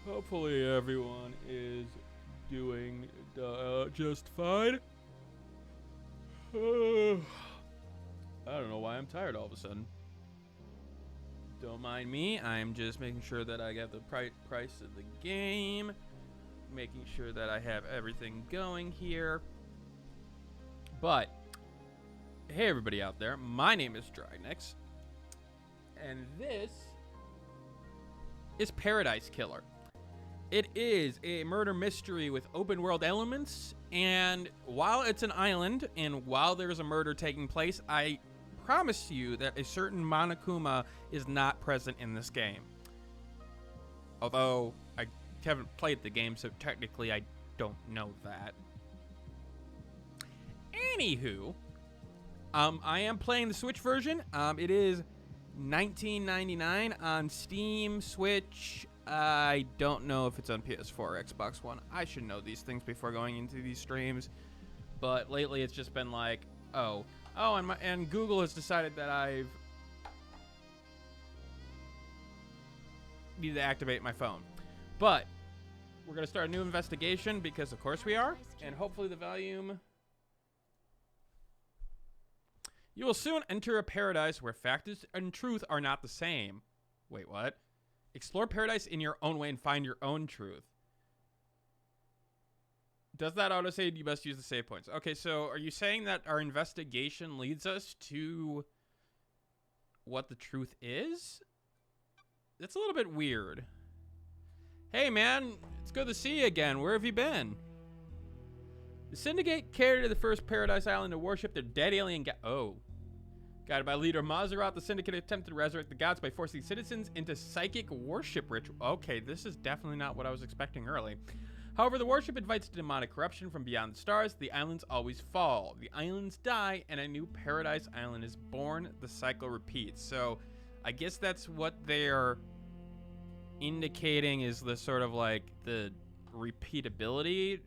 Hopefully everyone is doing just fine. I don't know why I'm tired all of a sudden. Don't mind me. I'm just making sure that I got the price of the game. Making sure that I have everything going here. But, hey everybody out there. My name is Drynix. And this is Paradise Killer. It is a murder mystery with open world elements. And while it's an island, and while there's a murder taking place, I promise you that a certain Monokuma is not present in this game. Although I haven't played the game, so technically I don't know that. Anywho, I am playing the Switch version. It is $19.99 on Steam, Switch. I don't know if it's on PS4 or Xbox One. I should know these things before going into these streams. But lately it's just been like, and Google has decided that I've need to activate my phone. But we're going to start a new investigation because of course we are. And hopefully the volume... You will soon enter a paradise where facts and truth are not the same. Wait, what? Explore paradise in your own way and find your own truth. Does that autosave? You must use the save points. Okay, so are you saying that our investigation leads us to what the truth is? That's a little bit weird. Hey, man, it's good to see you again. Where have you been? The Syndicate carried the first Paradise Island to worship their dead alien Guided by leader Mazzaroth, the Syndicate attempted to resurrect the gods by forcing citizens into psychic worship ritual. Okay, this is definitely not what I was expecting early. However, the worship invites demonic corruption from beyond the stars. The islands always fall. The islands die, and a new Paradise Island is born. The cycle repeats. So, I guess that's what they're indicating is the sort of like the repeatability.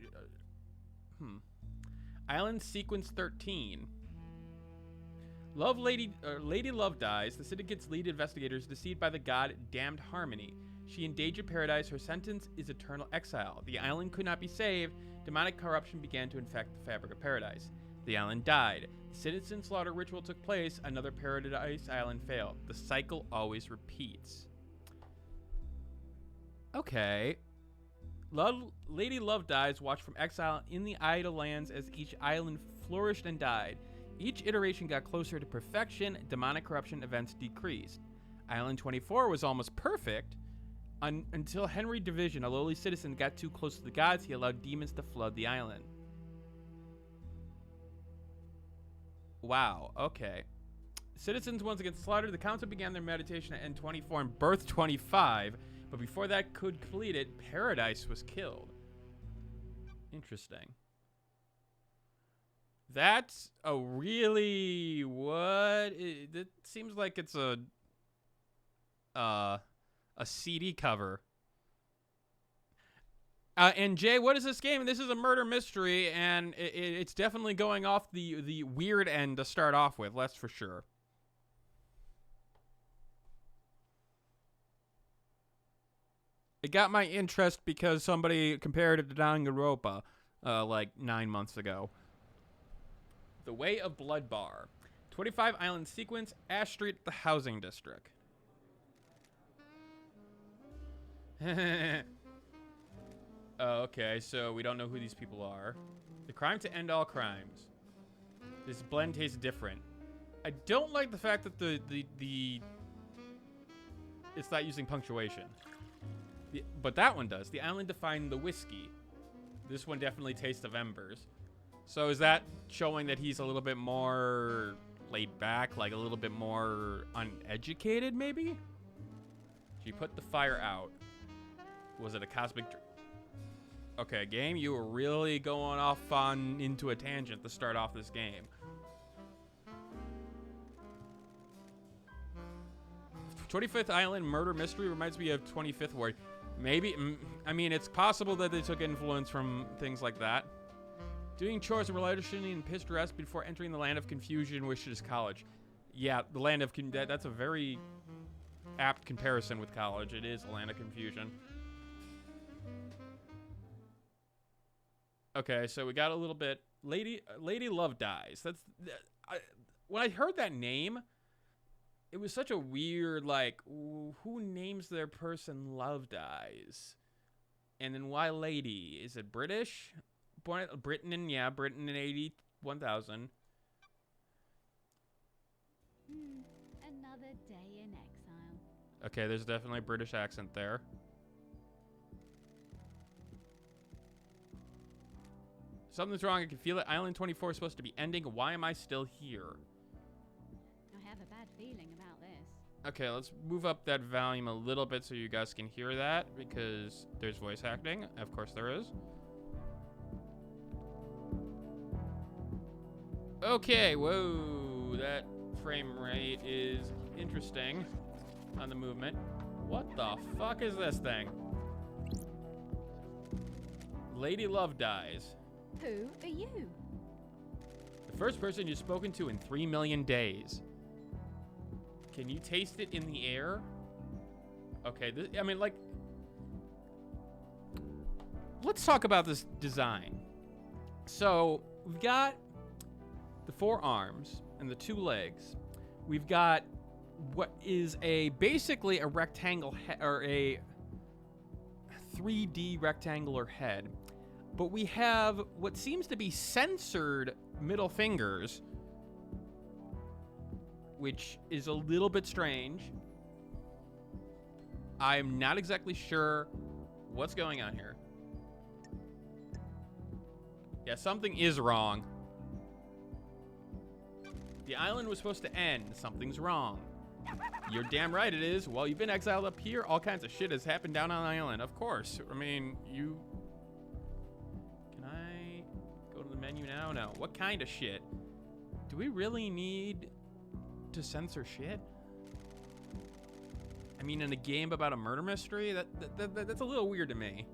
Island Sequence 13. Lady Love dies. The Syndicate's lead investigator is deceived by the god Damned Harmony. She endangered paradise. Her sentence is eternal exile. The island could not be saved. Demonic corruption began to infect the fabric of paradise. The island died. The citizen slaughter ritual took place. Another Paradise Island failed. The cycle always repeats. Okay. Lady Love dies. Watched from exile in the idle lands as each island flourished and died. Each iteration got closer to perfection. Demonic corruption events decreased. Island 24 was almost perfect until Henry Division, a lowly citizen, got too close to the gods. He allowed demons to flood the island. Wow, okay. Citizens once again slaughtered. The council began their meditation at N24 and birthed 25. But before that could complete it, Paradise was killed. Interesting. That's a really what? It seems like it's a CD cover. And Jay, what is this game? This is a murder mystery, and it's definitely going off the weird end to start off with. That's for sure. It got my interest because somebody compared it to Danganronpa like 9 months ago. The Way of Blood Bar. 25 Island Sequence, Ash Street, the Housing District. Okay, so we don't know who these people are. The crime to end all crimes. This blend tastes different. I don't like the fact that the it's not using punctuation. But that one does. The island defined the whiskey. This one definitely tastes of embers. So is that showing that he's a little bit more laid back, like a little bit more uneducated, maybe? She put the fire out. Was it a cosmic... Okay, game, you were really going off into a tangent to start off this game. 25th Island Murder Mystery reminds me of 25th Ward. Maybe, I mean, it's possible that they took influence from things like that. Doing chores and religiously and picturesque before entering the land of confusion, Wishes College. Yeah, the land of that's a very apt comparison with college. It is a land of confusion. Okay, so we got a little bit. Lady Love Dies. When I heard that name, it was such a weird, like, who names their person Love Dies? And then why Lady? Is it British? Britain in 80-1000. Another day in exile. Okay, there's definitely a British accent there. Something's wrong. I can feel it. Island 24 is supposed to be ending. Why am I still here? I have a bad feeling about this. Okay, let's move up that volume a little bit so you guys can hear that, because there's voice acting. Of course there is. Okay, whoa. That frame rate is interesting on the movement. What the fuck is this thing? Lady Love Dies. Who are you? The first person you've spoken to in 3 million days. Can you taste it in the air? Okay, I mean, like... Let's talk about this design. So, we've got the 4 arms and the 2 legs. We've got what is basically a rectangle or a 3D rectangular head. But we have what seems to be censored middle fingers, which is a little bit strange. I'm not exactly sure what's going on here. Yeah, something is wrong. The island was supposed to end. Something's wrong. You're damn right it is. Well, you've been exiled up here. All kinds of shit has happened down on the island. Of course. I mean, you... Can I go to the menu now? No. What kind of shit? Do we really need to censor shit? I mean, in a game about a murder mystery? That's a little weird to me.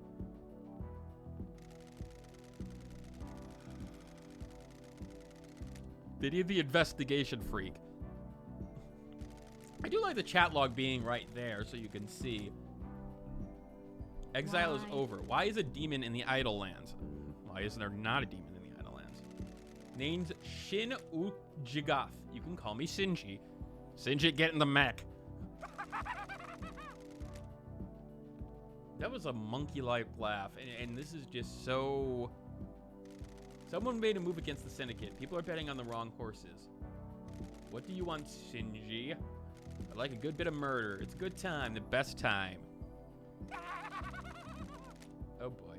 They need the investigation freak. I do like the chat log being right there so you can see. Exile is over. Why is a demon in the Idle Lands? Why isn't there not a demon in the Idle Lands? Name's Shin Ujigath. You can call me Sinji. Sinji, get in the mech. That was a monkey-like laugh, and this is just so... Someone made a move against the Syndicate. People are betting on the wrong horses. What do you want, Sinji? I like a good bit of murder. It's a good time, the best time. Oh boy.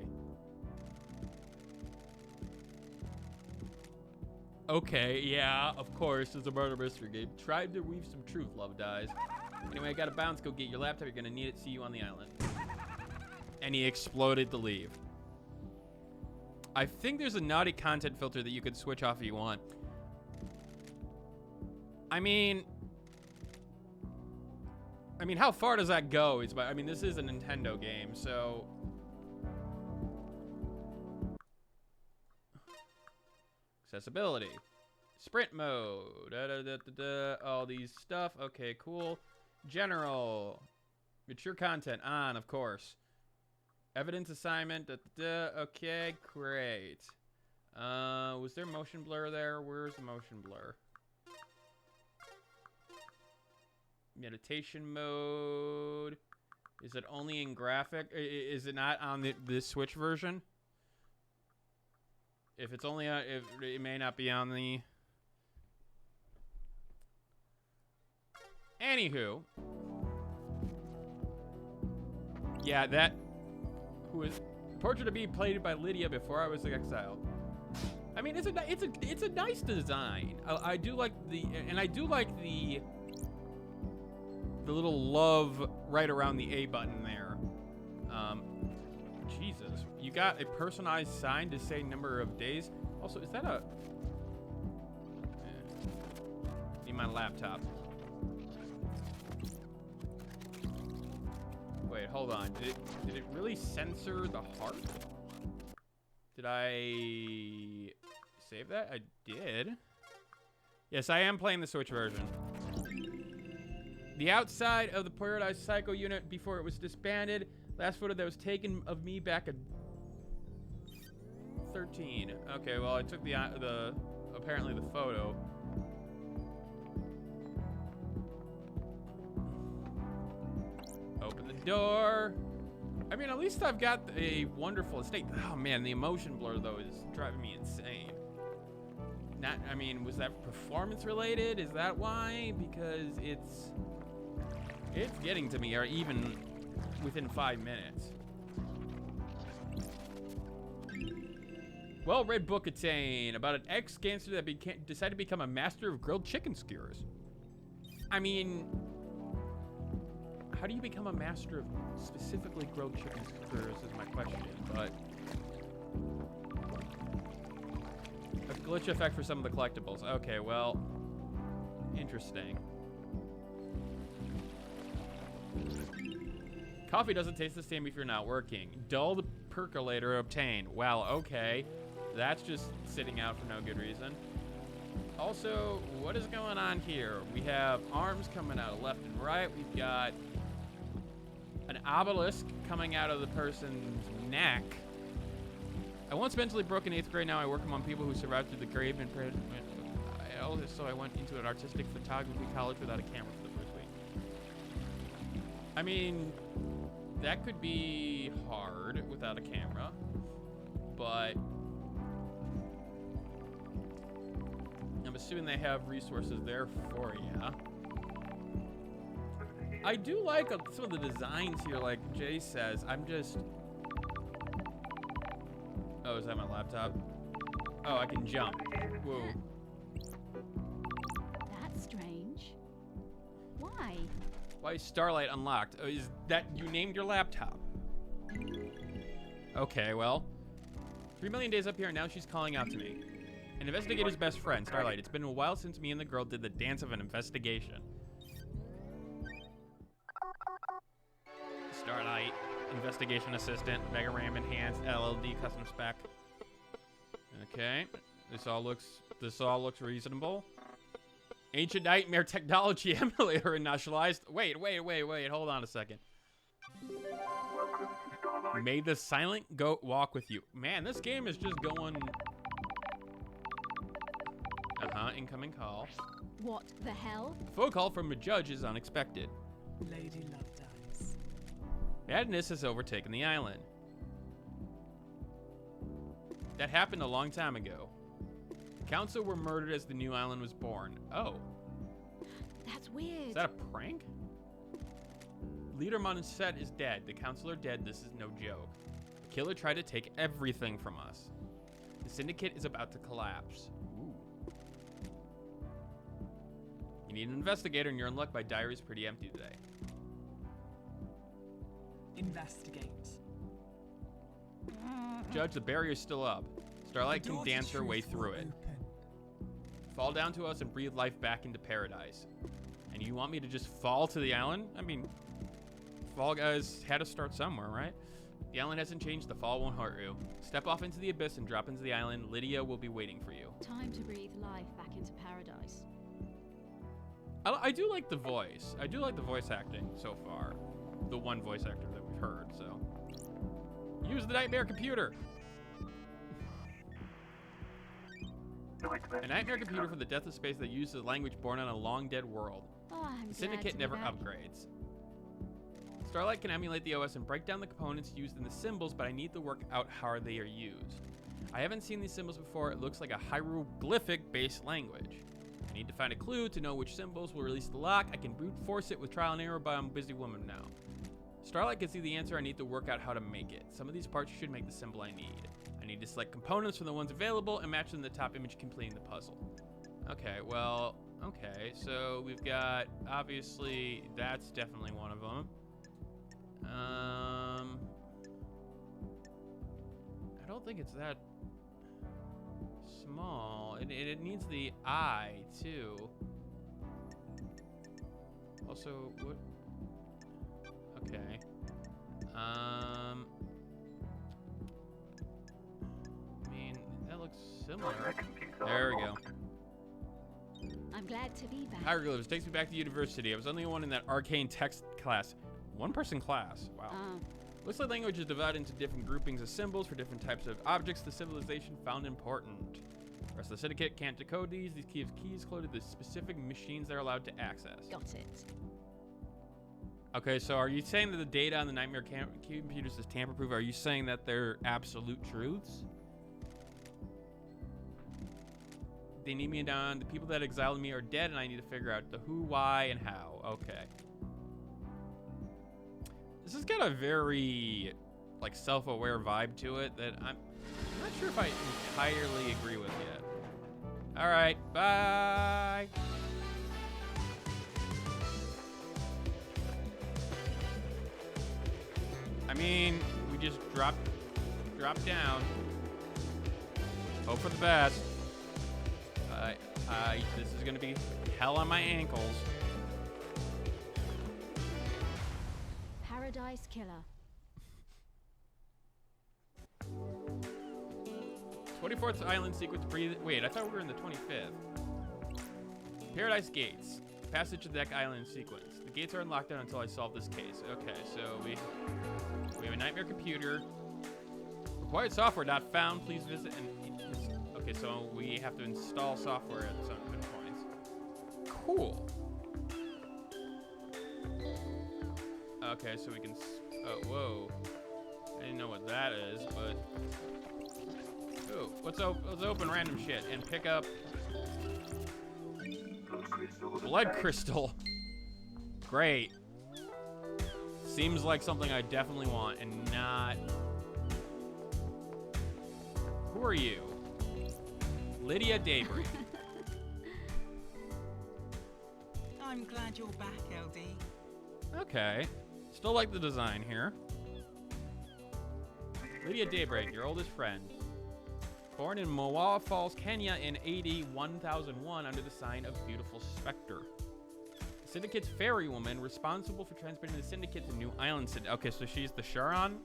Okay, yeah, of course, it's a murder mystery game. Tried to weave some truth, Love Dies. Anyway, I gotta bounce. Go get your laptop. You're gonna need it. See you on the island. And he exploded to leave. I think there's a naughty content filter that you could switch off if you want. I mean, how far does that go? I mean, this is a Nintendo game, so... Accessibility. Sprint mode. All these stuff. Okay, cool. General. Mature content. On, of course. Evidence assignment. Okay, great. Was there motion blur there? Where's the motion blur? Meditation mode. Is it only in graphic? Is it not on this Switch version? If it's only on, if it may not be on the... Anywho. Yeah, that... Who is... Portrait of me played by Lydia before I was exiled. I mean, it's a nice design. I do like the... And I do like the little love right around the A button there. Jesus. You got a personalized sign to say number of days. Also, is that a... Need my laptop. Wait, hold on. Did it really censor the heart? Did I save that? I did. Yes, I am playing the Switch version. The outside of the Paradise Psycho unit before it was disbanded. Last photo that was taken of me back at 13. Okay, well, I took the apparently the photo. Open the door. I mean, at least I've got a wonderful estate. Oh man, the emotion blur though is driving me insane. Not, I mean, was that performance related? Is that why? Because it's getting to me, or even within 5 minutes. Well-read book attained about an ex-gangster that decided to become a master of grilled chicken skewers. I mean, how do you become a master of specifically grilled chicken skewers is my question, but a glitch effect for some of the collectibles. Okay, well, interesting. Coffee doesn't taste the same if you're not working. Dulled percolator obtained. Wow, okay. That's just sitting out for no good reason. Also, what is going on here? We have arms coming out of left and right. We've got an obelisk coming out of the person's neck. I once mentally broke in 8th grade. Now I work among people who survived through the grave and so I went into an artistic photography college without a camera for the first week. I mean, that could be hard without a camera, but I'm assuming they have resources there for you. I do like some of the designs here, like Jay says. I'm just... Oh, is that my laptop? Oh, I can jump. Whoa. That's strange. Why? Why is Starlight unlocked? Oh, is that you named your laptop? Okay, well. 3 million days up here, and now she's calling out to me. An investigator's best friend, Starlight. It's been a while since me and the girl did the dance of an investigation. Starlight, investigation assistant, Mega Ram enhanced, LLD custom spec. Okay, this all looks reasonable. Ancient Nightmare technology emulator initialized. Wait, hold on a second. Made the silent goat walk with you. Man, this game is just going... incoming call. What the hell? A phone call from a judge is unexpected. Lady Love Dice. Madness has overtaken the island. That happened a long time ago. Council were murdered as the new island was born. Oh. That's weird. Is that a prank? Leader Monset is dead. The council are dead. This is no joke. The killer tried to take everything from us. The syndicate is about to collapse. Ooh. You need an investigator, and you're in luck. My diary's pretty empty today. Investigate. Judge, the barrier's still up. Starlight can dance her way through it. Fall down to us and breathe life back into paradise. And you want me to just fall to the island? I mean, Fall Guys had to start somewhere, right? The island hasn't changed. The fall won't hurt you. Step off into the abyss and drop into the island. Lydia will be waiting for you. Time to breathe life back into paradise. I do like the voice. I do like the voice acting so far. The one voice actor that we've heard, so. Use the nightmare computer. A nightmare computer for the death of space that uses language born on a long dead world. Oh, I'm The syndicate never upgrades. Starlight can emulate the OS and break down the components used in the symbols, but I need to work out how they are used. I haven't seen these symbols before. It looks like a hieroglyphic-based language. I need to find a clue to know which symbols will release the lock. I can brute force it with trial and error, but I'm a busy woman now. Starlight can see the answer. I need to work out how to make it. Some of these parts should make the symbol I need. I need to select components from the ones available and match them to the top image, completing the puzzle. Okay, well, okay. So we've got, obviously, that's definitely one of them. I don't think it's that small. It needs the eye, too. Also, what? Okay. I mean, that looks similar. There we go. I'm glad to be back. Hieroglyphs takes me back to university. I was the only one in that arcane text class. One-person class. Wow. Looks like language is divided into different groupings of symbols for different types of objects the civilization found important. The rest of the syndicate can't decode these. These keys coded the specific machines they're allowed to access. Got it. Okay, so are you saying that the data on the Nightmare computers is tamper-proof? Are you saying that they're absolute truths? They need me down. The people that exiled me are dead, and I need to figure out the who, why, and how. Okay. This has got a very, like, self-aware vibe to it that I'm not sure if I entirely agree with yet. All right, bye. I mean, we just drop down. Hope for the best. This is gonna be hell on my ankles. Paradise Killer. 24th island sequence. Wait, I thought we were in the 25th. Paradise Gates. Passage to the deck island sequence. The gates are unlocked until I solve this case. Okay, so we have a nightmare computer. Required software not found. Please visit and okay, so we have to install software at some points. Cool. Okay, so we can. Oh, whoa! I didn't know what that is, but. Ooh, let's open random shit and pick up blood crystal. Great. Seems like something I definitely want and not. Who are you? Lydia Daybreak. I'm glad you're back, LD. Okay. Still like the design here. Lydia Daybreak, your oldest friend. Born in Moa Falls, Kenya in AD 1001 under the sign of Beautiful Spectre. The Syndicate's fairy woman responsible for transporting the Syndicate to New Island City. Okay, so she's the Charon.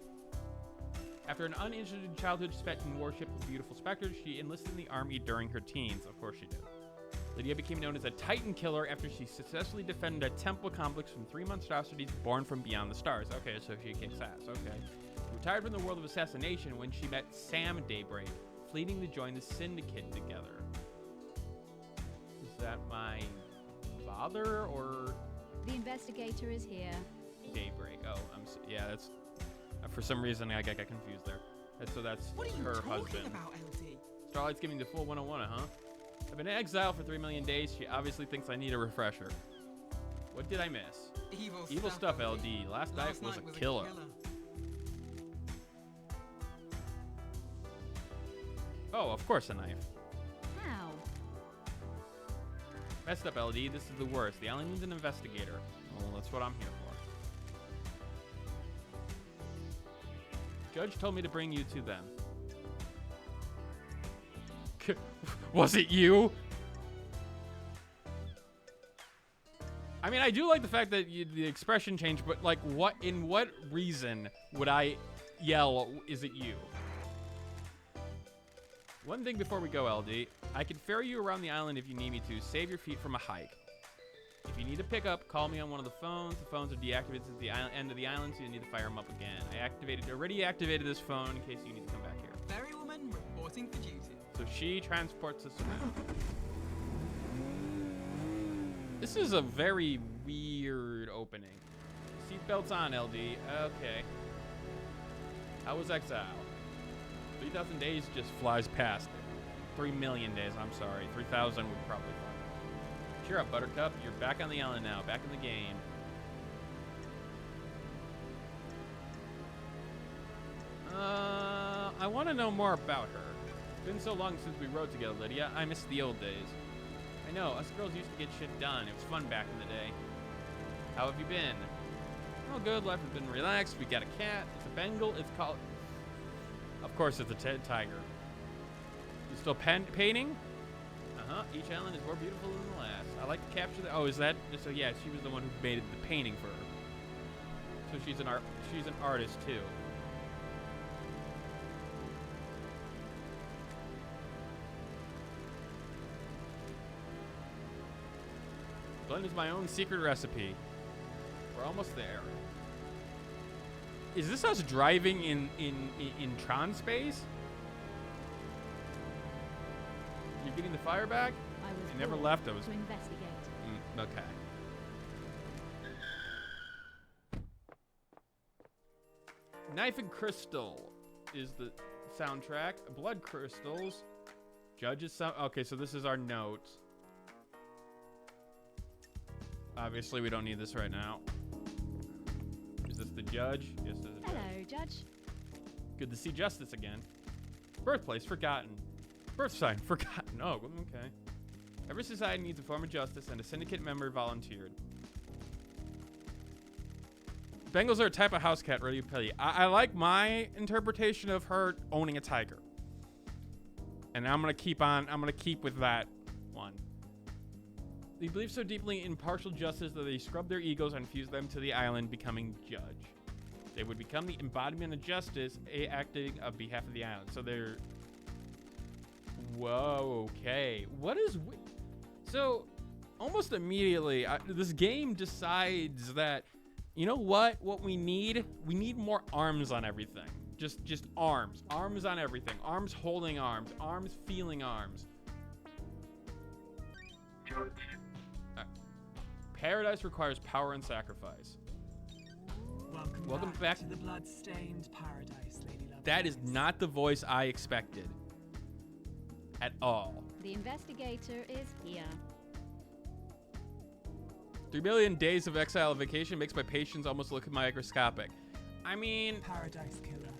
After an uninterested childhood spent in worship of beautiful specters, she enlisted in the army during her teens. Of course she did. Lydia became known as a Titan killer after she successfully defended a temple complex from 3 monstrosities born from beyond the stars. Okay, so she kicks ass. Okay. Retired from the world of assassination when she met Sam Daybreak, fleeing to join the Syndicate together. Is that my father or? The investigator is here. Daybreak. Oh, yeah, that's. For some reason, I got confused there. So that's What are you her talking husband. about, LD? Starlight's giving the full 101, huh? I've been in exile for 3 million days. She obviously thinks I need a refresher. What did I miss? Evil stuff, LD. Last night was a killer. Oh, of course a knife. How? Messed up, LD. This is the worst. The island needs an investigator. Well, that's what I'm here for. Judge told me to bring you to them. Was it you? I mean, I do like the fact that the expression changed, but like, in what reason would I yell, is it you? One thing before we go, LD. I can ferry you around the island if you need me to. Save your feet from a hike. If you need a pickup, call me on one of the phones. The phones are deactivated at the end of the island, so you need to fire them up again. I already activated this phone in case you need to come back here. Ferrywoman reporting for duty. So she transports us around. This is a very weird opening. Seatbelts on, LD. Okay. How was exile? 3,000 days just flies past it. 3 million days, I'm sorry. 3,000 would probably fly. Cheer up, Buttercup. You're back on the island now. Back in the game. I want to know more about her. It's been so long since we rode together, Lydia. I miss the old days. I know, us girls used to get shit done. It was fun back in the day. How have you been? Oh, good. Life has been relaxed. We got a cat. It's a Bengal. It's called... Of course, it's a tiger. You still painting? Uh-huh. Each island is more beautiful than the last. I like to capture the... Oh, is that... So, yeah, she was the one who made the painting for her. So she's an artist, too. Blend is my own secret recipe. We're almost there. Is this us driving in Tron space? You're getting the fire back? I never left. I was to investigate. Okay. Knife and Crystal is the soundtrack. Blood crystals. Judges some. Okay, so this is our notes. Obviously, we don't need this right now. Is this the judge? Yes, this is the Hello, Judge. Good to see Justice again. Birthplace forgotten. Birth sign forgotten. Oh, okay. Every society needs a form of justice, and a syndicate member volunteered. Bengals are a type of house cat ready to play. I like my interpretation of her owning a tiger. And I'm gonna keep with that one. They believe so deeply in impartial justice that they scrub their egos and fuse them to the island, becoming judge. They would become the embodiment of justice, acting on behalf of the island. So they're... Whoa, okay. What is... So, almost immediately, this game decides that, you know what? What we need? We need more arms on everything. Just arms. Arms on everything. Arms holding arms. Arms feeling arms. Paradise requires power and sacrifice. Welcome back to the blood-stained paradise, Lady Lovelace. That is not the voice I expected. At all. The investigator is here. 3 million days of exile vacation makes my patience almost look microscopic. I mean... Paradise killer.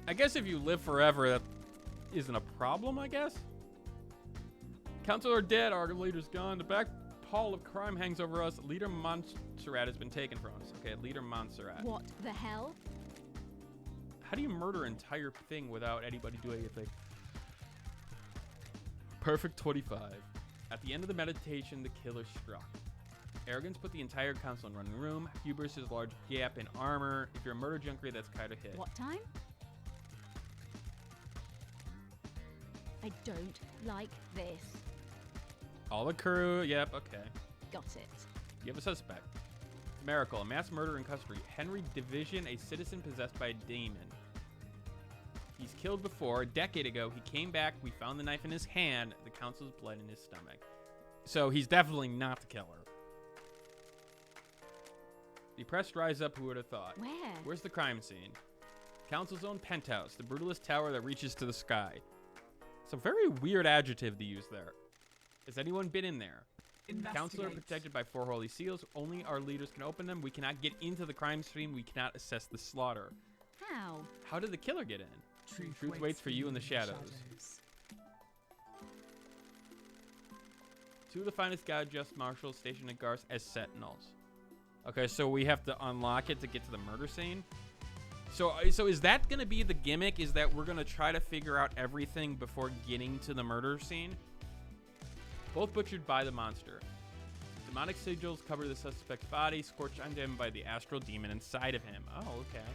I guess if you live forever, that isn't a problem, I guess? Council are dead, our leader's gone. The back pall of crime hangs over us. Leader Montserrat has been taken from us. Okay, Leader Montserrat. What the hell? How do you murder an entire thing without anybody doing anything? Perfect 25. At the end of the meditation, the killer struck. Arrogance put the entire council in running room. Hubris is a large gap in armor. If you're a murder junkie, that's kind of hit. What time? I don't like this. All the crew. Yep, okay. Got it. You have a suspect. Miracle, a mass murder in custody. Henry Division, a citizen possessed by a demon. He's killed before. A decade ago, he came back. We found the knife in his hand. The council's blood in his stomach. So he's definitely not the killer. The press rise up. Who would have thought? Where? Where's the crime scene? Council's own penthouse, the brutalist tower that reaches to the sky. It's a very weird adjective to use there. Has anyone been in there? Council are protected by 4 holy seals. Only our leaders can open them. We cannot get into the crime scene. We cannot assess the slaughter. How? How did the killer get in? Truth waits for you in the shadows. 2 of the finest God Just Marshals stationed at Garth as sentinels. Okay, so we have to unlock it to get to the murder scene. So is that going to be the gimmick? Is that we're going to try to figure out everything before getting to the murder scene? Both butchered by the monster. Demonic sigils cover the suspect's body, scorched onto him by the astral demon inside of him. Oh, okay.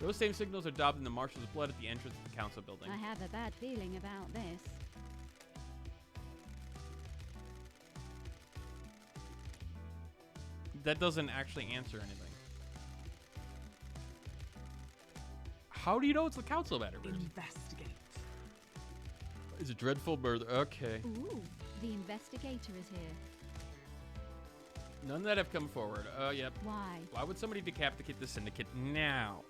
Those same signals are daubed in the marshal's blood at the entrance of the council building. I have a bad feeling about this. That doesn't actually answer anything. How do you know it's the council matter? Investigate. It's a dreadful murder. Okay. Ooh, the investigator is here. None that have come forward. Yep. Why? Why would somebody decapitate the syndicate now?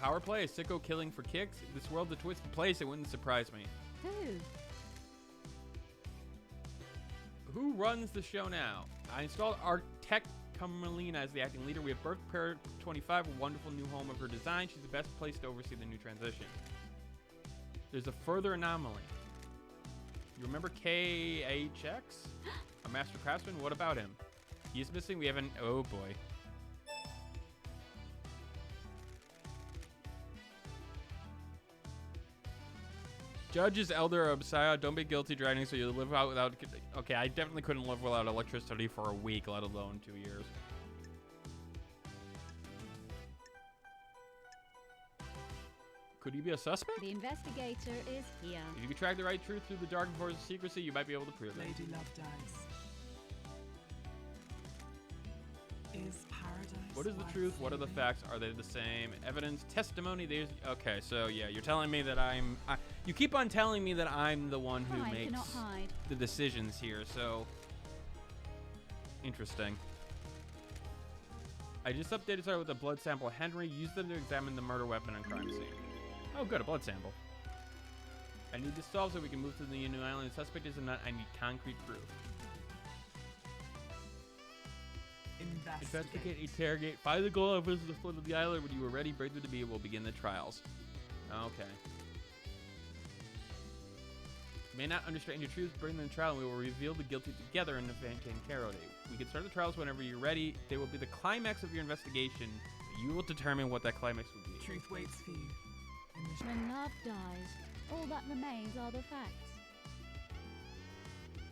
Power play, a sicko killing for kicks. This world's a twisted place. It wouldn't surprise me. Who runs the show now? I installed Artec Carmelina as the acting leader. We have birthed Prayer 25, a wonderful new home of her design. She's the best place to oversee the new transition. There's a further anomaly. You remember KHX? A master craftsman? What about him? He is missing. We haven't... Oh, boy. Judges, Elder, Messiah, don't be guilty driving so you live out without... Okay, I definitely couldn't live without electricity for a week, let alone 2 years. Could he be a suspect? The investigator is here. If you could track the right truth through the dark forces of secrecy, you might be able to prove it. Lady Love dies. Is paradise? What is the worth truth? What are the living? facts? Are they the same? Evidence, testimony. There's okay. So yeah, you're telling me that you keep on telling me that I'm the one who Crime makes cannot hide. the decisions here. So interesting. I just updated Sarah with a blood sample. Henry used them to examine the murder weapon and crime scene. Oh, good, a blood sample. I need this solved so we can move to the new island. The suspect is a nut. I need concrete proof. Investigate, interrogate, find the goal of the foot of the island. When you are ready, break through the beat. We'll begin the trials. Okay. You may not understand your truth. Bring them to trial, and we will reveal the guilty together in the Curator. We can start the trials whenever you're ready. They will be the climax of your investigation. You will determine what that climax will be. Truth waits for you. In the When love dies, all that remains are the facts.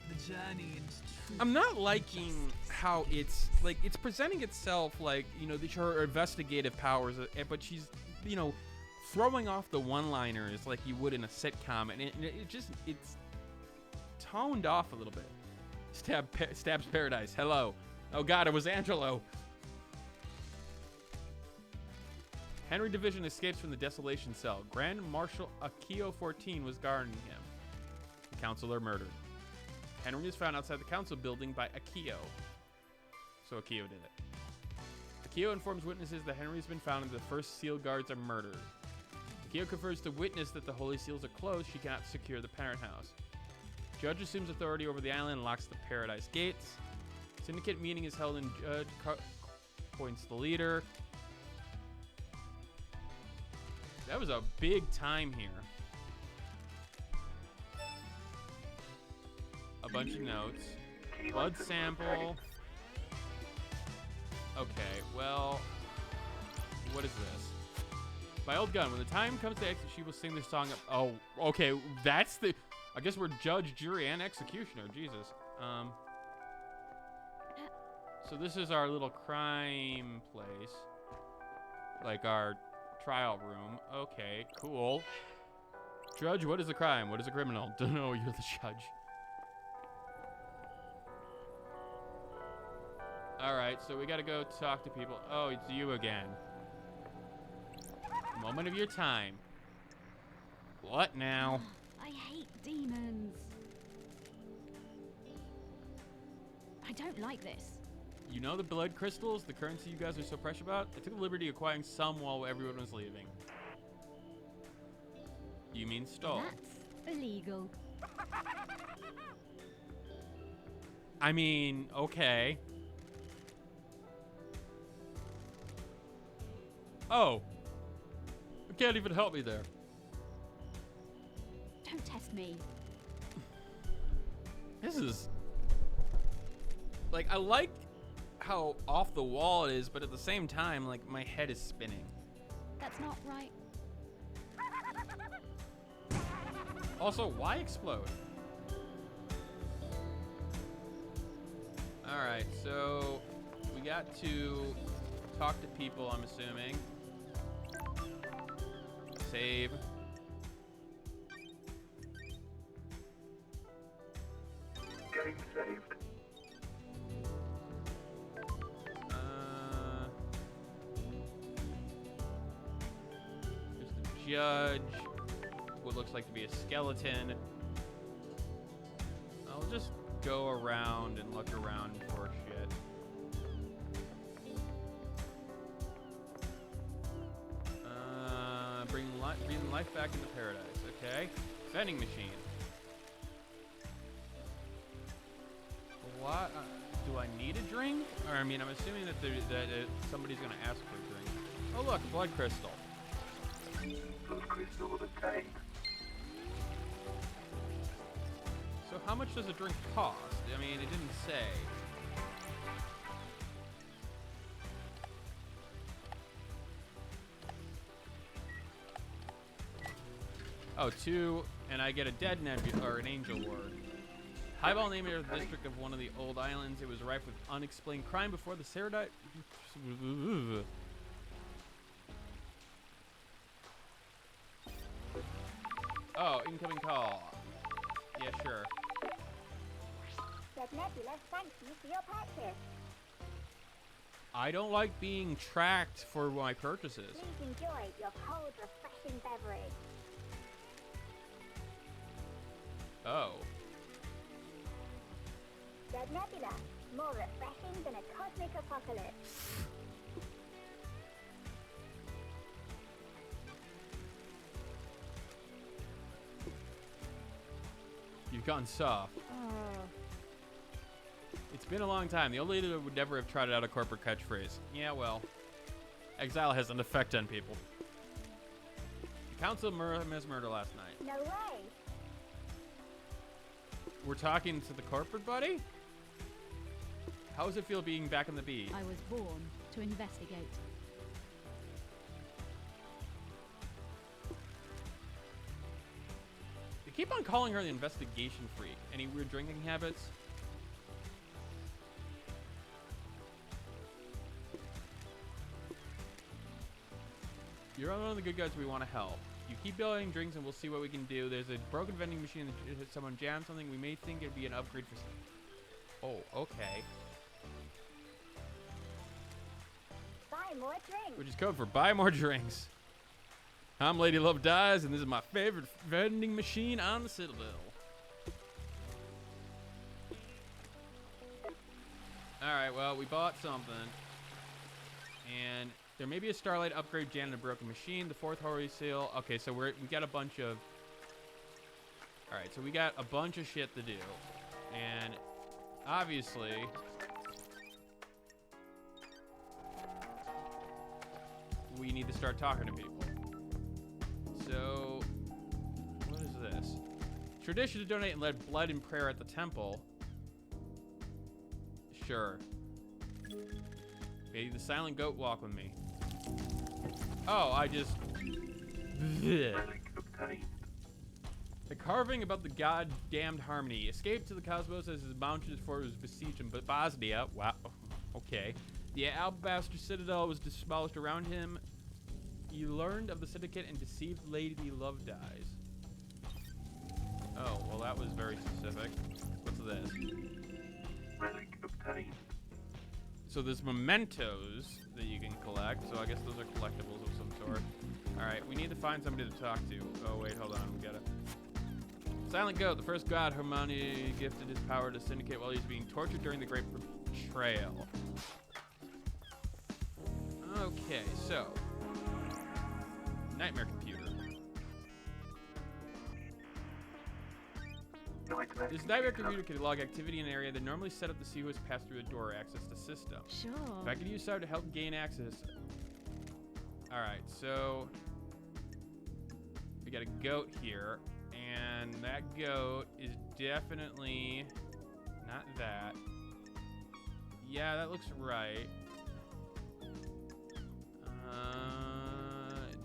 The journey into truth. I'm not liking how it's like it's presenting itself like, you know, these are her investigative powers, but she's, you know, throwing off the one-liners like you would in a sitcom, and it's toned off a little bit. Stabs Paradise. Hello. Oh God, it was Angelo. Henry Division escapes from the desolation cell. Grand Marshal Akio 14 was guarding him. The counselor murdered. Henry is found outside the council building by Akio. So Akio did it. Akio informs witnesses that Henry has been found and the first seal guards are murdered. Akio confers to witness that the holy seals are closed. She cannot secure the parent house. Judge assumes authority over the island and locks the paradise gates. Syndicate meeting is held and Judge appoints the leader. That was a big time here. A bunch of notes. Blood sample. Okay, well, what is this? My old gun. When the time comes to exit, she will sing this song. Oh, okay, that's the. I guess we're judge, jury, and executioner. Jesus. So this is our little crime place, like our trial room. Okay, cool. Judge, what is the crime? What is a criminal? Don't know. You're the judge. All right, so we gotta go talk to people. Oh, it's you again. Moment of your time. What now? I hate demons. I don't like this. You know the blood crystals, the currency you guys are so precious about? I took the liberty of acquiring some while everyone was leaving. You mean stole? That's illegal. I mean, okay. Oh. You can't even help me there. Don't test me. This is... Like, I like how off the wall it is, but at the same time, like, my head is spinning. That's not right. Also, why explode? Alright, so we got to talk to people, I'm assuming. Save. Getting saved. There's the judge. What looks like to be a skeleton. I'll just go around and look around for shit. Breathing life back into paradise. Okay. Vending machine. What? Do I need a drink? Or I mean, I'm assuming that somebody's gonna ask for a drink. Oh look, a blood crystal. Those crystals obtained. So how much does a drink cost? I mean, it didn't say. Oh, 2, and I get a dead nebula or an angel word. Highball named it the district of one of the old islands. It was rife with unexplained crime before the Saradite. Oh, incoming call. Yeah, sure. Said Nebula, thank you for your purchase. I don't like being tracked for my purchases. Please enjoy your cold, refreshing beverage. Oh. Said Nebula, more refreshing than a cosmic apocalypse. You've gone soft. It's been a long time. The old lady would never have trotted out a corporate catchphrase. Yeah, well. Exile has an effect on people. The council missed murder last night. No way. We're talking to the corporate buddy? How does it feel being back in the bee? I was born to investigate. They keep on calling her the investigation freak. Any weird drinking habits? You're one of the good guys we want to help. You keep building drinks and we'll see what we can do. There's a broken vending machine that someone jammed something. We may think it'd be an upgrade for... Oh, okay. Buy more drinks. Which is code for buy more drinks. I'm Lady Love Dies, and this is my favorite vending machine on the Citadel. Alright, well, we bought something. And there may be a Starlight upgrade jammed in a broken machine. The fourth Hoary Seal. Okay, so we got a bunch of... Alright, so we got a bunch of shit to do. And obviously... we need to start talking to people. So, what is this? Tradition to donate and let blood and prayer at the temple. Sure. Okay, the silent goat walk with me. Oh, I just... Relic obtained. The carving about the goddamned harmony. Escape to the cosmos as his mountains for his besieged in Bosnia. Wow. Okay. The Alabaster Citadel was demolished around him. He learned of the syndicate and deceived Lady Love Dies. Oh, well that was very specific. What's this? Relic obtained. So there's mementos that you can collect. So I guess those are collectibles of some sort. Alright, we need to find somebody to talk to. Oh wait, hold on, we gotta... Silent Goat, the first god Hermione gifted his power to Syndicate while he was being tortured during the Great Betrayal. Okay, so... Nightmare computer. Nightmare This nightmare computer can log activity in an area that normally set up to see who has passed through a door or access the system. Sure. If I could use so to help gain access. Alright, so we got a goat here, and that goat is definitely not that. Yeah, that looks right.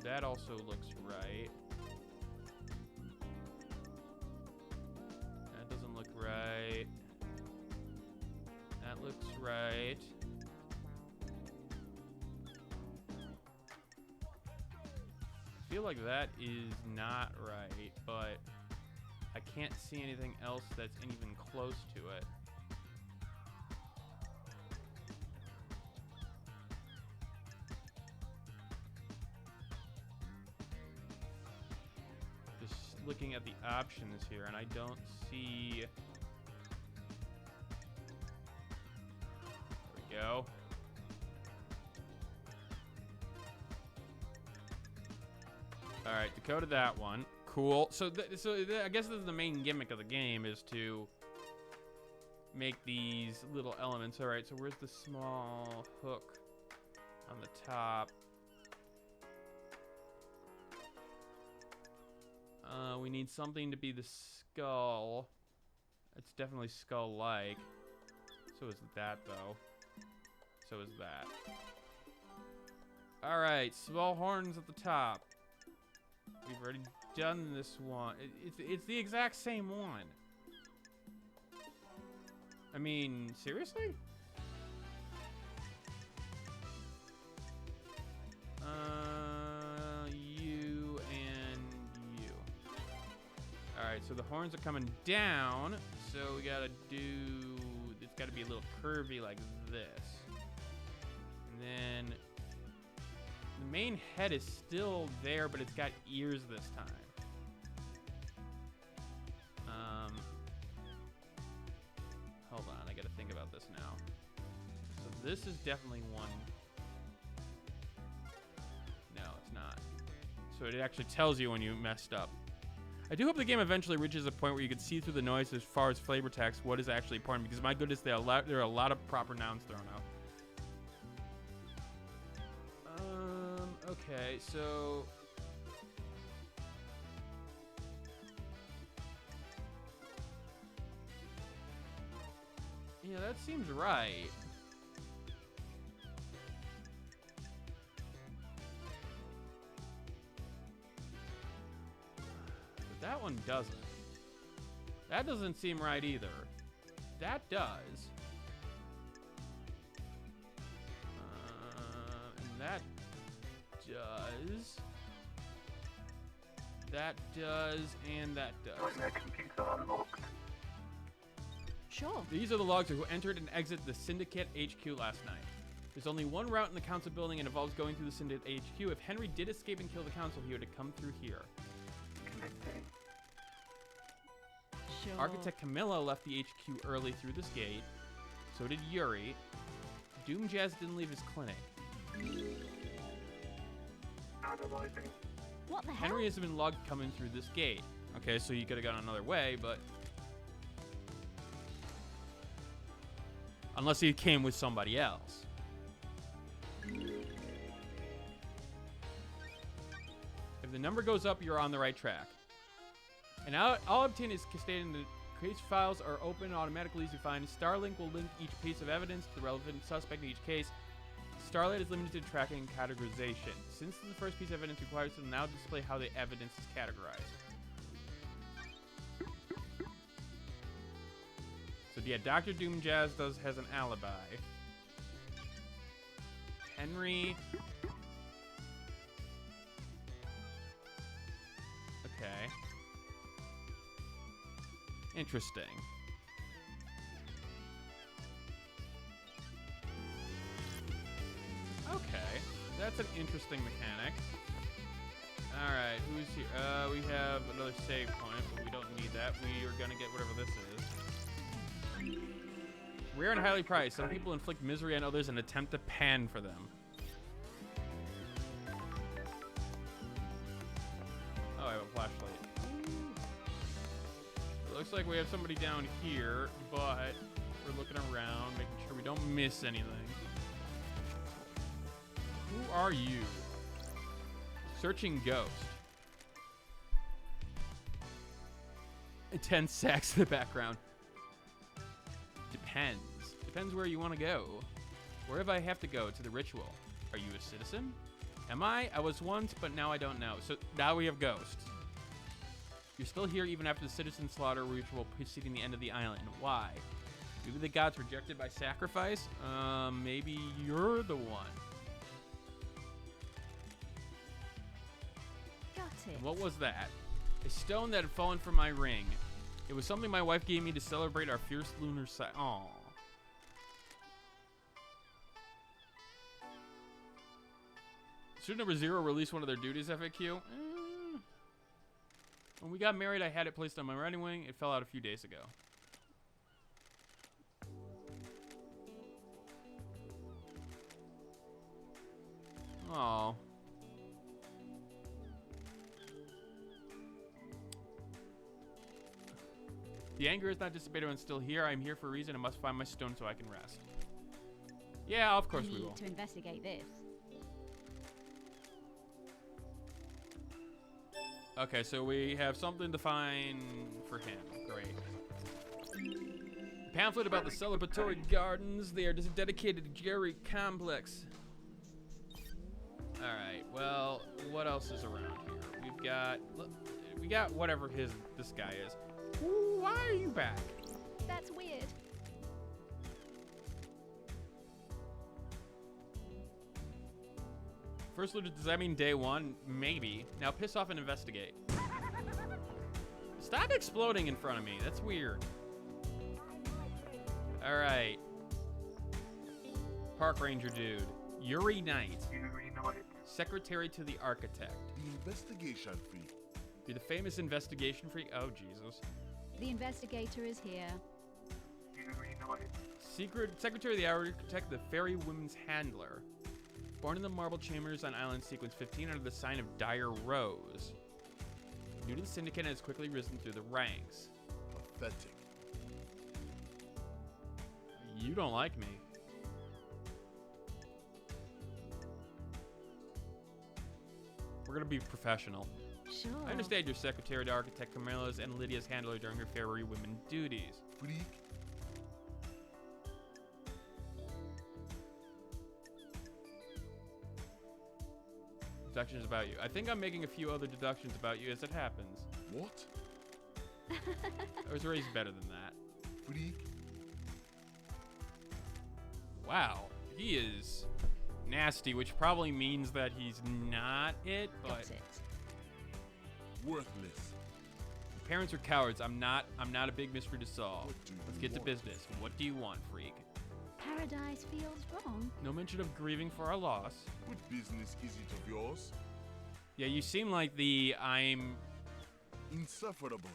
That also looks right. That doesn't look right. That looks right. I feel like that is not right, but I can't see anything else that's even close to it. Looking at the options here, and I don't see... There we go. All right, decoded that one. Cool. So, I guess this is the main gimmick of the game, is to make these little elements. All right, so where's the small hook on the top? We need something to be the skull. It's definitely skull-like. So is that, though. So is that. Alright, small horns at the top. We've already done this one. It's the exact same one. I mean, seriously? You and you. Alright, so the horns are coming down. So we gotta do... It's gotta be a little curvy like this. And then... The main head is still there, but it's got ears this time. Hold on, I gotta think about this now. So this is definitely one. No, it's not. So it actually tells you when you messed up. I do hope the game eventually reaches a point where you can see through the noise as far as flavor text what is actually important, because my goodness, there are a lot of proper nouns thrown out. Okay, so... Yeah, that seems right. But that one doesn't. That doesn't seem right either. That does. And that does. That does, and that does. Join their computer unlocked. Sure. These are the logs of who entered and exited the Syndicate HQ last night. There's only one route in the council building and involves going through the Syndicate HQ. If Henry did escape and kill the council, he would have come through here. Connecting. Sure. Architect Camilla left the HQ early through this gate. So did Yuri. Doom Jazz didn't leave his clinic. Analyzing. What the hell? Henry has been logged coming through this gate. Okay, so you could have gone another way, but... Unless he came with somebody else. If the number goes up, you're on the right track. And all obtained is stated in the case files are open automatically as you find. Starlink will link each piece of evidence to the relevant suspect in each case. Starlight is limited to tracking and categorization. Since the first piece of evidence requires it to now display how the evidence is categorized. So yeah, Dr. Doom Jazz has an alibi. Henry. Okay. Interesting. Okay, that's an interesting mechanic. Alright, who's here? We have another save point, but we don't need that. We are gonna get whatever this is. Rare and highly prized. Some people inflict misery on others and attempt to pan for them. Oh, I have a flashlight. It looks like we have somebody down here, but we're looking around, making sure we don't miss anything. Who are you? Searching ghost. Intense sax in the background. Depends. Depends where you want to go. Wherever I have to go to the ritual. Are you a citizen? Am I? I was once, but now I don't know. So now we have ghosts. You're still here even after the citizen slaughter ritual preceding the end of the island. Why? Maybe the gods rejected by sacrifice? Maybe you're the one. Got it. What was that? A stone that had fallen from my ring. It was something my wife gave me to celebrate our fierce lunar side. Aww. Student number 0 released one of their duties FAQ. When we got married, I had it placed on my wedding ring. It fell out a few days ago. Aww. The anger is not dissipated when still here. I'm here for a reason. I must find my stone so I can rest. Yeah, of course we will. Need to investigate this. Okay, so we have something to find for him. Great. Pamphlet about the celebratory gardens. They are just dedicated to Jerry Complex. Alright, well, what else is around here? We got whatever this guy is. Ooh, why are you back? That's weird. First looted, does that mean day one? Maybe. Now piss off and investigate. Stop exploding in front of me. That's weird. All right. Park ranger dude. Yuri Knight. Yuri Knight. Secretary to the architect. The investigation freak. You're the famous investigation freak. Oh, Jesus. The investigator is here. Yuri Knight. Secretary of the architect, the fairy woman's handler. Born in the marble chambers on island sequence 15 under the sign of Dire Rose. New to the syndicate and has quickly risen through the ranks. Pathetic. You don't like me. We're gonna be professional. Sure. I understand your secretary to architect Camilla's and Lydia's handler during her fairy women duties. Freak. Deductions about you. I think I'm making a few other deductions about you as it happens. What? I was raised better than that. Freak. Wow, he is nasty, which probably means that he's not it, but Got it. Worthless. parents are cowards. I'm not a big mystery to solve. What do Let's you get to want? business. What do you want, freak? Paradise feels wrong. No mention of grieving for our loss. What business is it of yours? Yeah, you seem like the I'm Insufferable.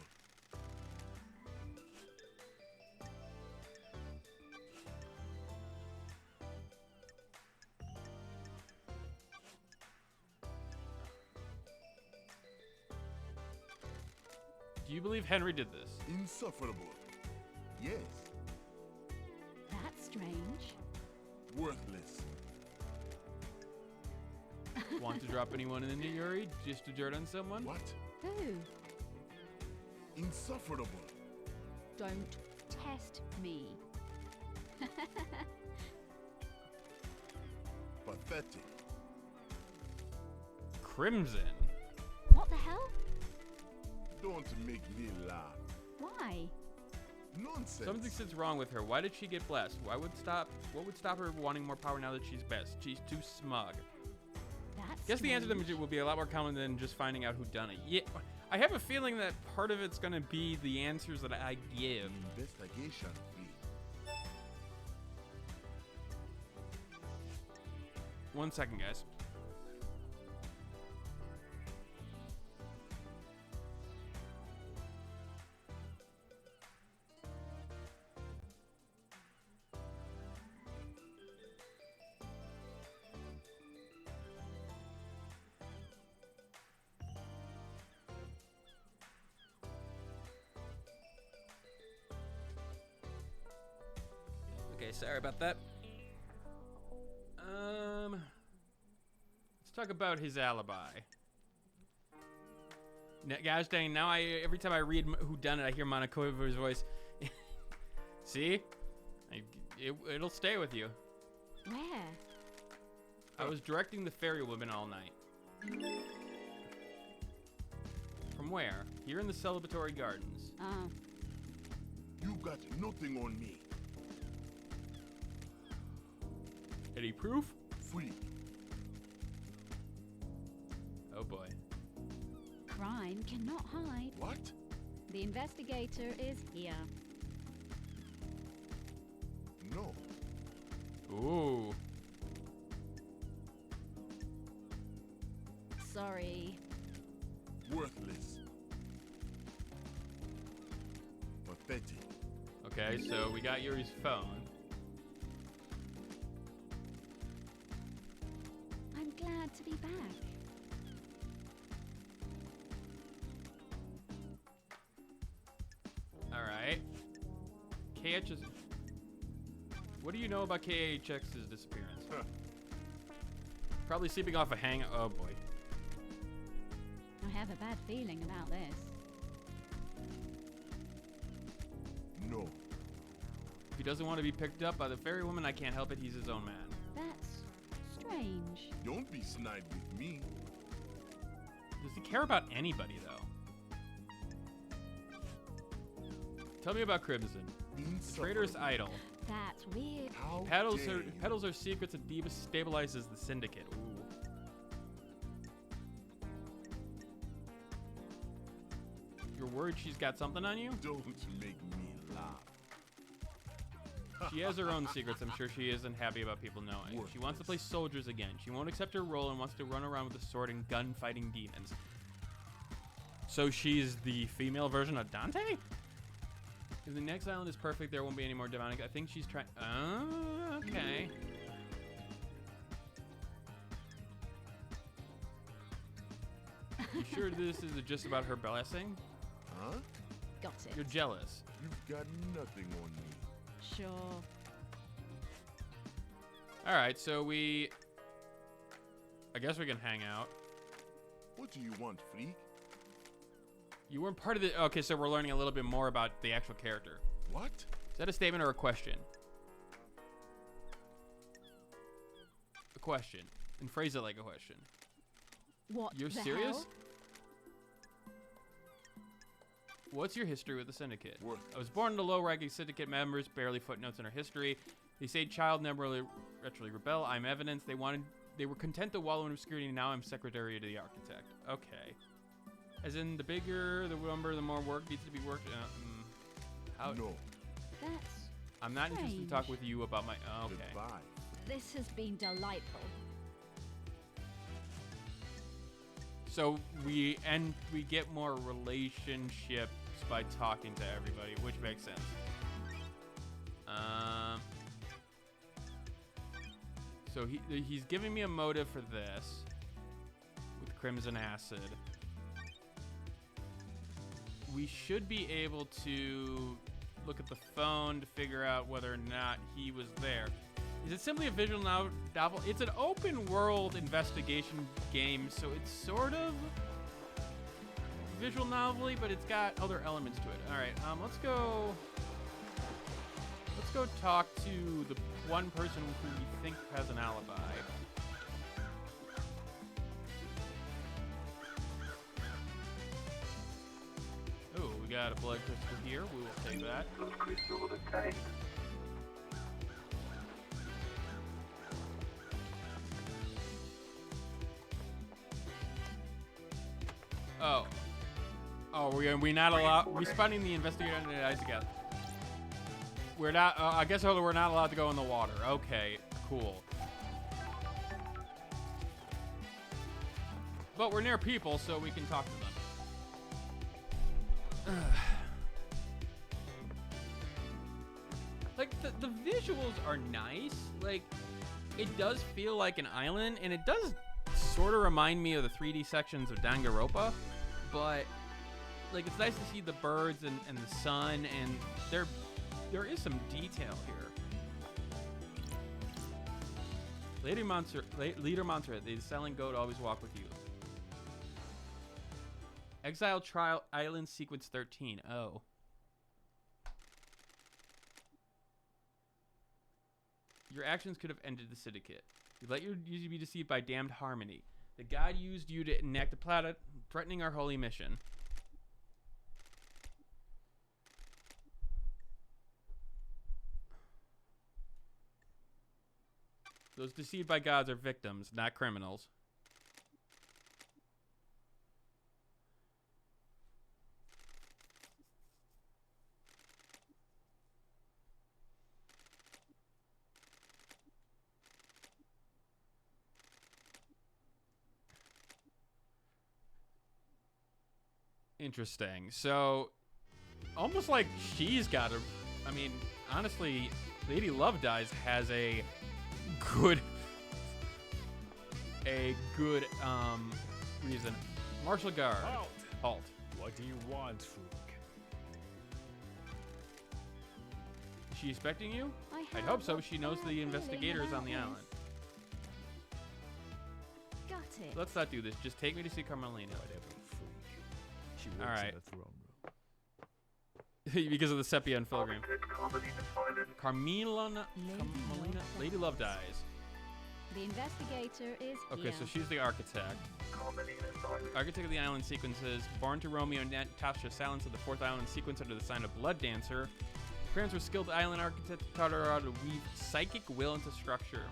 Do you believe Henry did this? Insufferable. Yes. That's strange. Worthless. Want to drop anyone in the Yuri just to dirt on someone? What? Who? Insufferable. Don't test me. Pathetic. Crimson. What the hell? Don't make me laugh. Why? Nonsense. Something's wrong with her. Why did she get blessed? What would stop her wanting more power now that she's best? She's too smug. That's Guess the answer to strange. them will be a lot more common than just finding out who done it. Yeah, I have a feeling that part of it's gonna be the answers that I give. Investigation fee. 1 second, guys. Okay, sorry about that. Let's talk about his alibi. Gosh dang, now every time I read who done it, I hear Monacova's voice. See? It'll stay with you. Where? I was directing the fairy woman all night. From where? Here in the celebratory gardens. Oh, You got nothing on me. Any proof? Freak. Oh boy. crime cannot hide. What? The investigator is here. No. Ooh. Sorry. Worthless. Pathetic. Okay, so we got Yuri's phone. I'm glad to be back. Alright. KH's... What do you know about KHX's disappearance? Huh. Probably sleeping off a hang... Oh boy. I have a bad feeling about this. No. If he doesn't want to be picked up by the fairy woman, I can't help it. He's his own man. That's strange. Don't be snide with me. Does he care about anybody, though? Tell me about Crimson. The traitor's idol. That's weird. How Peddles dare her, you. peddles her secrets and destabilizes the syndicate. Ooh. Your You're worried she's got something on you? Don't make me laugh. She has her own secrets. I'm sure she isn't happy about people knowing. She wants to play soldiers again. She won't accept her role and wants to run around with a sword and gun fighting demons. So she's the female version of Dante? If the next island is perfect, there won't be any more demonic. I think she's trying. Okay. You sure this is just about her blessing? Huh? Got it. You're jealous. You've got nothing on me. Sure. All right, so I guess we can hang out. What do you want, freak? You weren't part of the. Okay, so we're learning a little bit more about the actual character. What? Is that a statement or a question? A question. And phrase it like a question. What? You're the serious? hell? What's your history with the syndicate? Worthless. I was born to low-ranking syndicate members, barely footnotes in our history. They say child never really actually rebel. I'm evidence. They were content to wallow in obscurity. Now I'm secretary to the architect. Okay. As in, the bigger the number, the more work needs to be worked. How? No. That's I'm not interested in strange. talking with you about my. Okay. Goodbye. This has been delightful. So we get more relationships by talking to everybody, which makes sense. So he's giving me a motive for this with Crimson Acid. We should be able to look at the phone to figure out whether or not he was there. Is it simply a visual novel? It's an open world investigation game, so it's sort of visual novel-y, but it's got other elements to it. All right, let's go talk to the one person who we think has an alibi. Oh, we got a blood crystal here. We will take that. Blood crystal obtained. Oh, we not allowed. Responding the investigator under the eyes together. We're not. I guess we're not allowed to go in the water. Okay, cool. But we're near people, so we can talk to them. Like the visuals are nice. Like it does feel like an island, and it does sort of remind me of the 3D sections of Danganronpa, but like it's nice to see the birds and the sun, and there is some detail here. Leader Monster, the selling goat always walk with you. Exile Trial Island Sequence 13. Oh. Your actions could have ended the syndicate. You let your user be deceived by damned harmony. The god used you to enact the planet, threatening our holy mission. Those deceived by gods are victims, not criminals. Interesting. So, almost like she's got a... I mean, honestly, Lady Love Dies has a good reason. Martial guard. Halt. What do you want, Fook? Is she expecting you? I'd have hope so. a She knows bad the feeling investigators about on the this. island. Got it. Let's not do this. Just take me to see Carmelina. Whatever, Fook. She works All right. in the throne room. Because of the sepia and filigree. Carmelina Lady Love Dies. The investigator is Okay, here. so she's the architect. Architect of the island sequences. Born to Romeo and Natasha, silence of the fourth island sequence under the sign of Blood Dancer. Parents were skilled island architects, taught her how to weave psychic will into structure.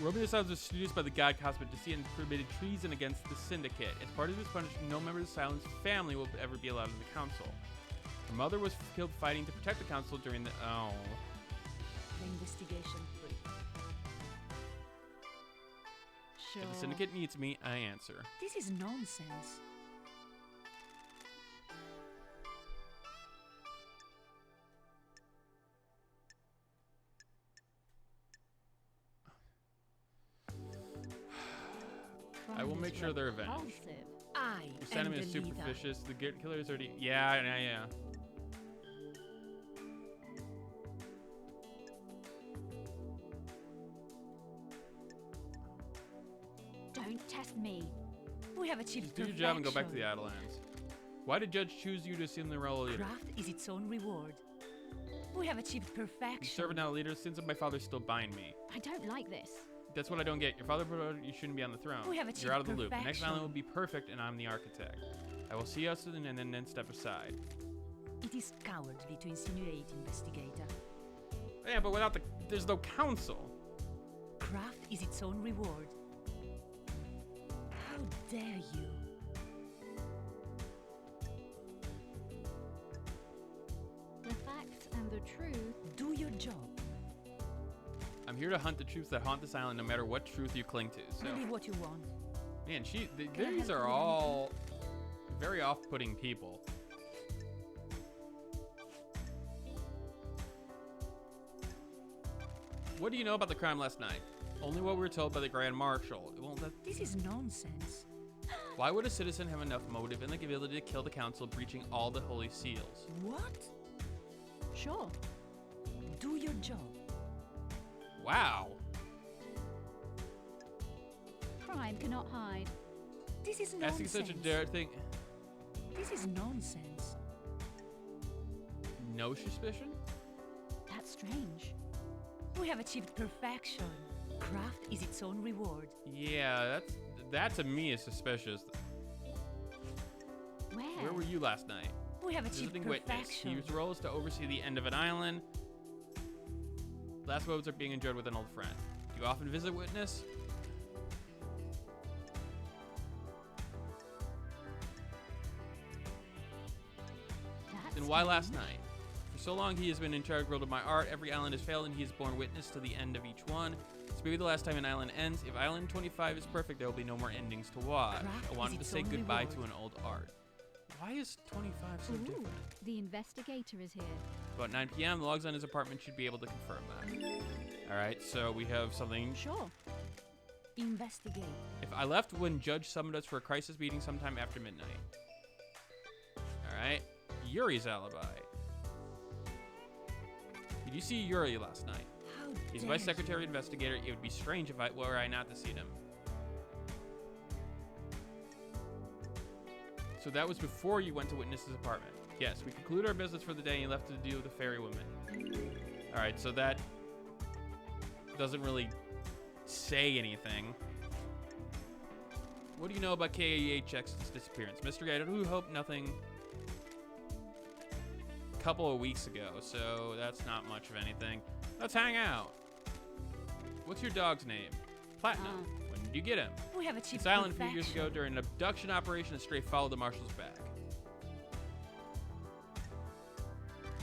Roaming the Silence was seduced by the god Cosmic Deceit and committed treason against the Syndicate. As part of his punishment, no member of the Silence family will ever be allowed in the council. Her mother was killed fighting to protect the council during the... Oh. Investigation 3. Sure. If the Syndicate needs me, I answer. This is nonsense. I will make sure they're avenged. Repulsive. I Your am sentiment is the leader. superficious. The killer is already... Yeah. Don't test me. We have achieved Just do your job and go back to the Adelands. Why did Judge choose you to assume the role of leader? Craft is its own reward. We have achieved perfection. You serve now leader. Sins of my father still bind me. I don't like this. That's what I don't get. Your father promoted you shouldn't be on the throne. We have achieved You're out of the loop. The next perfection. island will be perfect, and I'm the architect. I will see us and then step aside. It is cowardly to insinuate, investigator. Yeah, but without the... There's no council. Craft is its own reward. How dare you? The facts and the truth. Do your job. I'm here to hunt the truths that haunt this island, no matter what truth you cling to. So, Maybe what you want. man, Can I these help are you with all very off-putting people. What do you know about the crime last night? Only what we were told by the Grand Marshal. Well, This is nonsense. why would a citizen have enough motive and the ability to kill the council, breaching all the holy seals? What? Sure. Do your job. Wow. Crime cannot hide. This is Asking nonsense. such a dare thing. This is nonsense. No suspicion? That's strange. We have achieved perfection. Craft is its own reward. Yeah, that to me is suspicious. Where were you last night? We have achieved Visiting witness. perfection. His role is to oversee the end of an island. Last moments are being enjoyed with an old friend. Do you often visit witness? That's Then why last strange. night? For so long he has been integral to my art. Every island has failed and he has borne witness to the end of each one. This may be the last time an island ends. If Island 25 is perfect, there will be no more endings to watch. Craft I wanted is to its say own goodbye reward. to an old art. Why is 25 so Ooh, different? the investigator is here. About 9 p.m., the logs on his apartment should be able to confirm that. All right, so we have something. Sure. Investigate. If I left when Judge summoned us for a crisis meeting sometime after midnight. All right, Yuri's alibi. Did you see Yuri last night? How He's dare my you. secretary investigator. It would be strange if were I not to see him. So that was before you went to witness's apartment. Yes, we concluded our business for the day and you left to deal with the fairy woman. All right, so that doesn't really say anything. What do you know about KAHX's disappearance? Mr. Gator, who hoped nothing a couple of weeks ago, so that's not much of anything. Let's hang out. What's your dog's name? Platinum. When did you get him? We have achieved This island a few years perfection. ago during an abduction operation, a stray followed the marshal's back.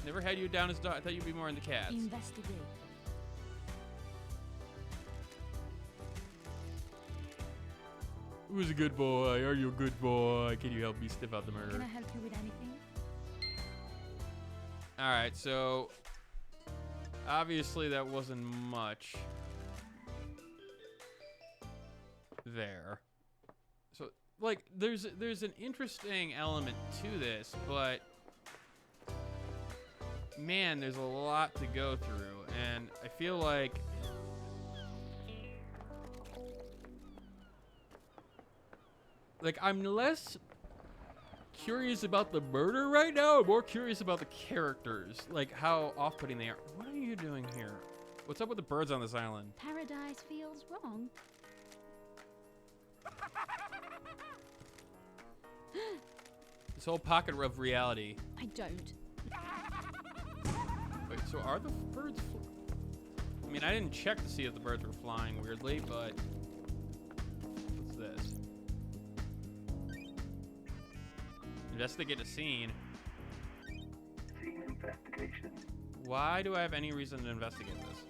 Never had you down as dog. I thought you'd be more into cats. Investigate. Who's a good boy? Are you a good boy? Can you help me sniff out the murder? Can I help you with anything? All right, so obviously that wasn't much there. So like there's an interesting element to this, but man, there's a lot to go through, and I feel like I'm less curious about the murder right now. I'm more curious about the characters, like how off-putting they are. What are you doing here? What's up with the birds on this island? Paradise feels wrong. This whole pocket of reality. I don't. Wait, so are the birds? I mean, I didn't check to see if the birds were flying weirdly, but what's this? Investigate a scene. Scene investigation. Why do I have any reason to investigate this?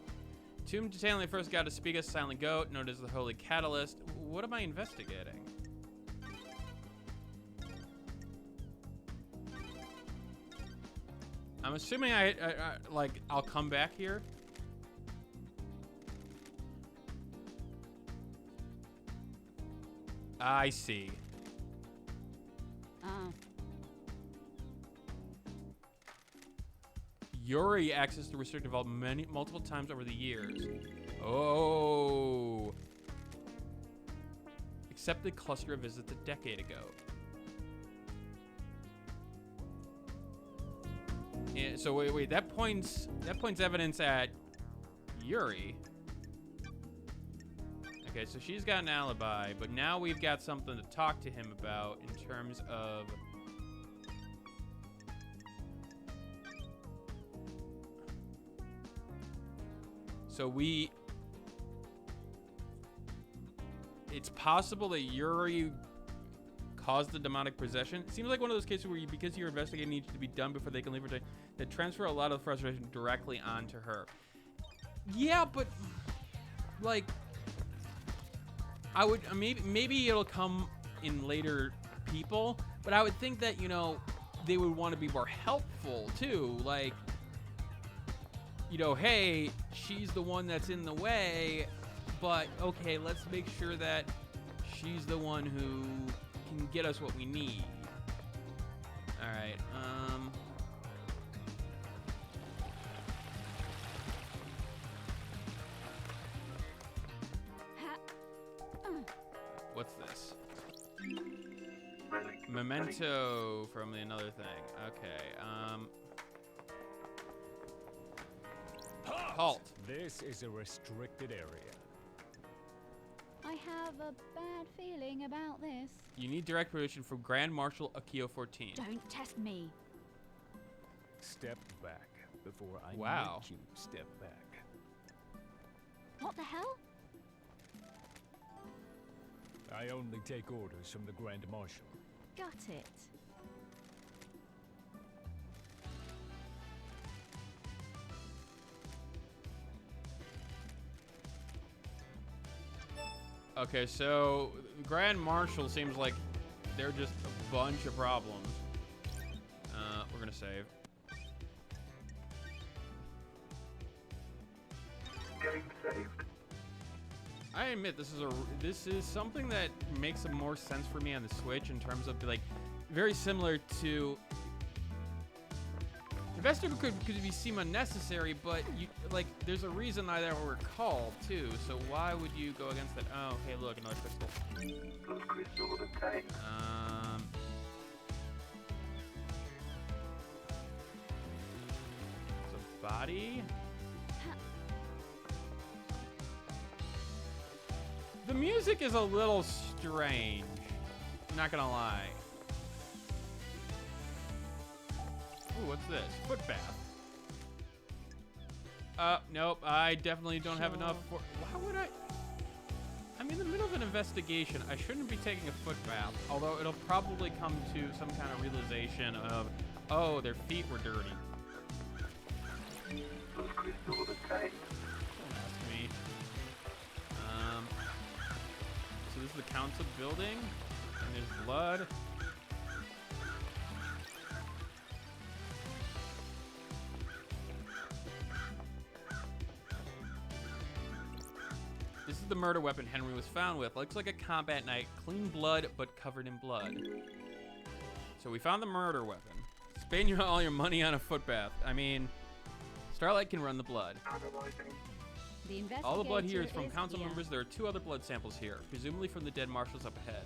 Tomb detailing the first god to speak as Silent Goat, known as the Holy Catalyst. What am I investigating? I'm assuming I'll come back here. I see. Yuri accessed the restricted vault multiple times over the years. Oh. Accepted cluster of visits a decade ago. Yeah, so wait, that points evidence at Yuri. Okay, so she's got an alibi, but now we've got something to talk to him about in terms of it's possible that Yuri caused the demonic possession. It seems like one of those cases where because you're investigating needs to be done before they can leave her, that transfer a lot of the frustration directly onto her. Yeah, but like I would maybe it'll come in later people, but I would think that, you know, they would want to be more helpful too, like, you know, hey, she's the one that's in the way, but okay, let's make sure that she's the one who can get us what we need. All right. What's this? Memento from another thing. Okay. Halt. This is a restricted area. I have a bad feeling about this. You need direct permission from Grand Marshal Akio 14. Don't test me. Step back before I Wow. make you step back. What the hell? I only take orders from the Grand Marshal. Got it. Okay, so Grand Marshal seems like they're just a bunch of problems. We're gonna save. Getting saved. I admit this is something that makes more sense for me on the Switch in terms of like very similar to Investor could seem unnecessary, but you like there's a reason why they were called too. So why would you go against that? Oh, hey, look, another crystal. Those crystals are tight. It's a body. The music is a little strange. Not gonna lie. Ooh, what's this? Foot bath. Nope. I definitely don't have enough for. Why would I? I'm in the middle of an investigation. I shouldn't be taking a foot bath. Although it'll probably come to some kind of realization of, oh, their feet were dirty. Those crystals are tight. Don't ask me. So this is the council building, and there's blood. This is the murder weapon Henry was found with. Looks like a combat knife, clean blood, but covered in blood. So we found the murder weapon. Spend all your money on a foot bath. I mean, Starlight can run the blood. The All the blood here is from investigator council here. members. There are 2 other blood samples here, presumably from the dead marshals up ahead.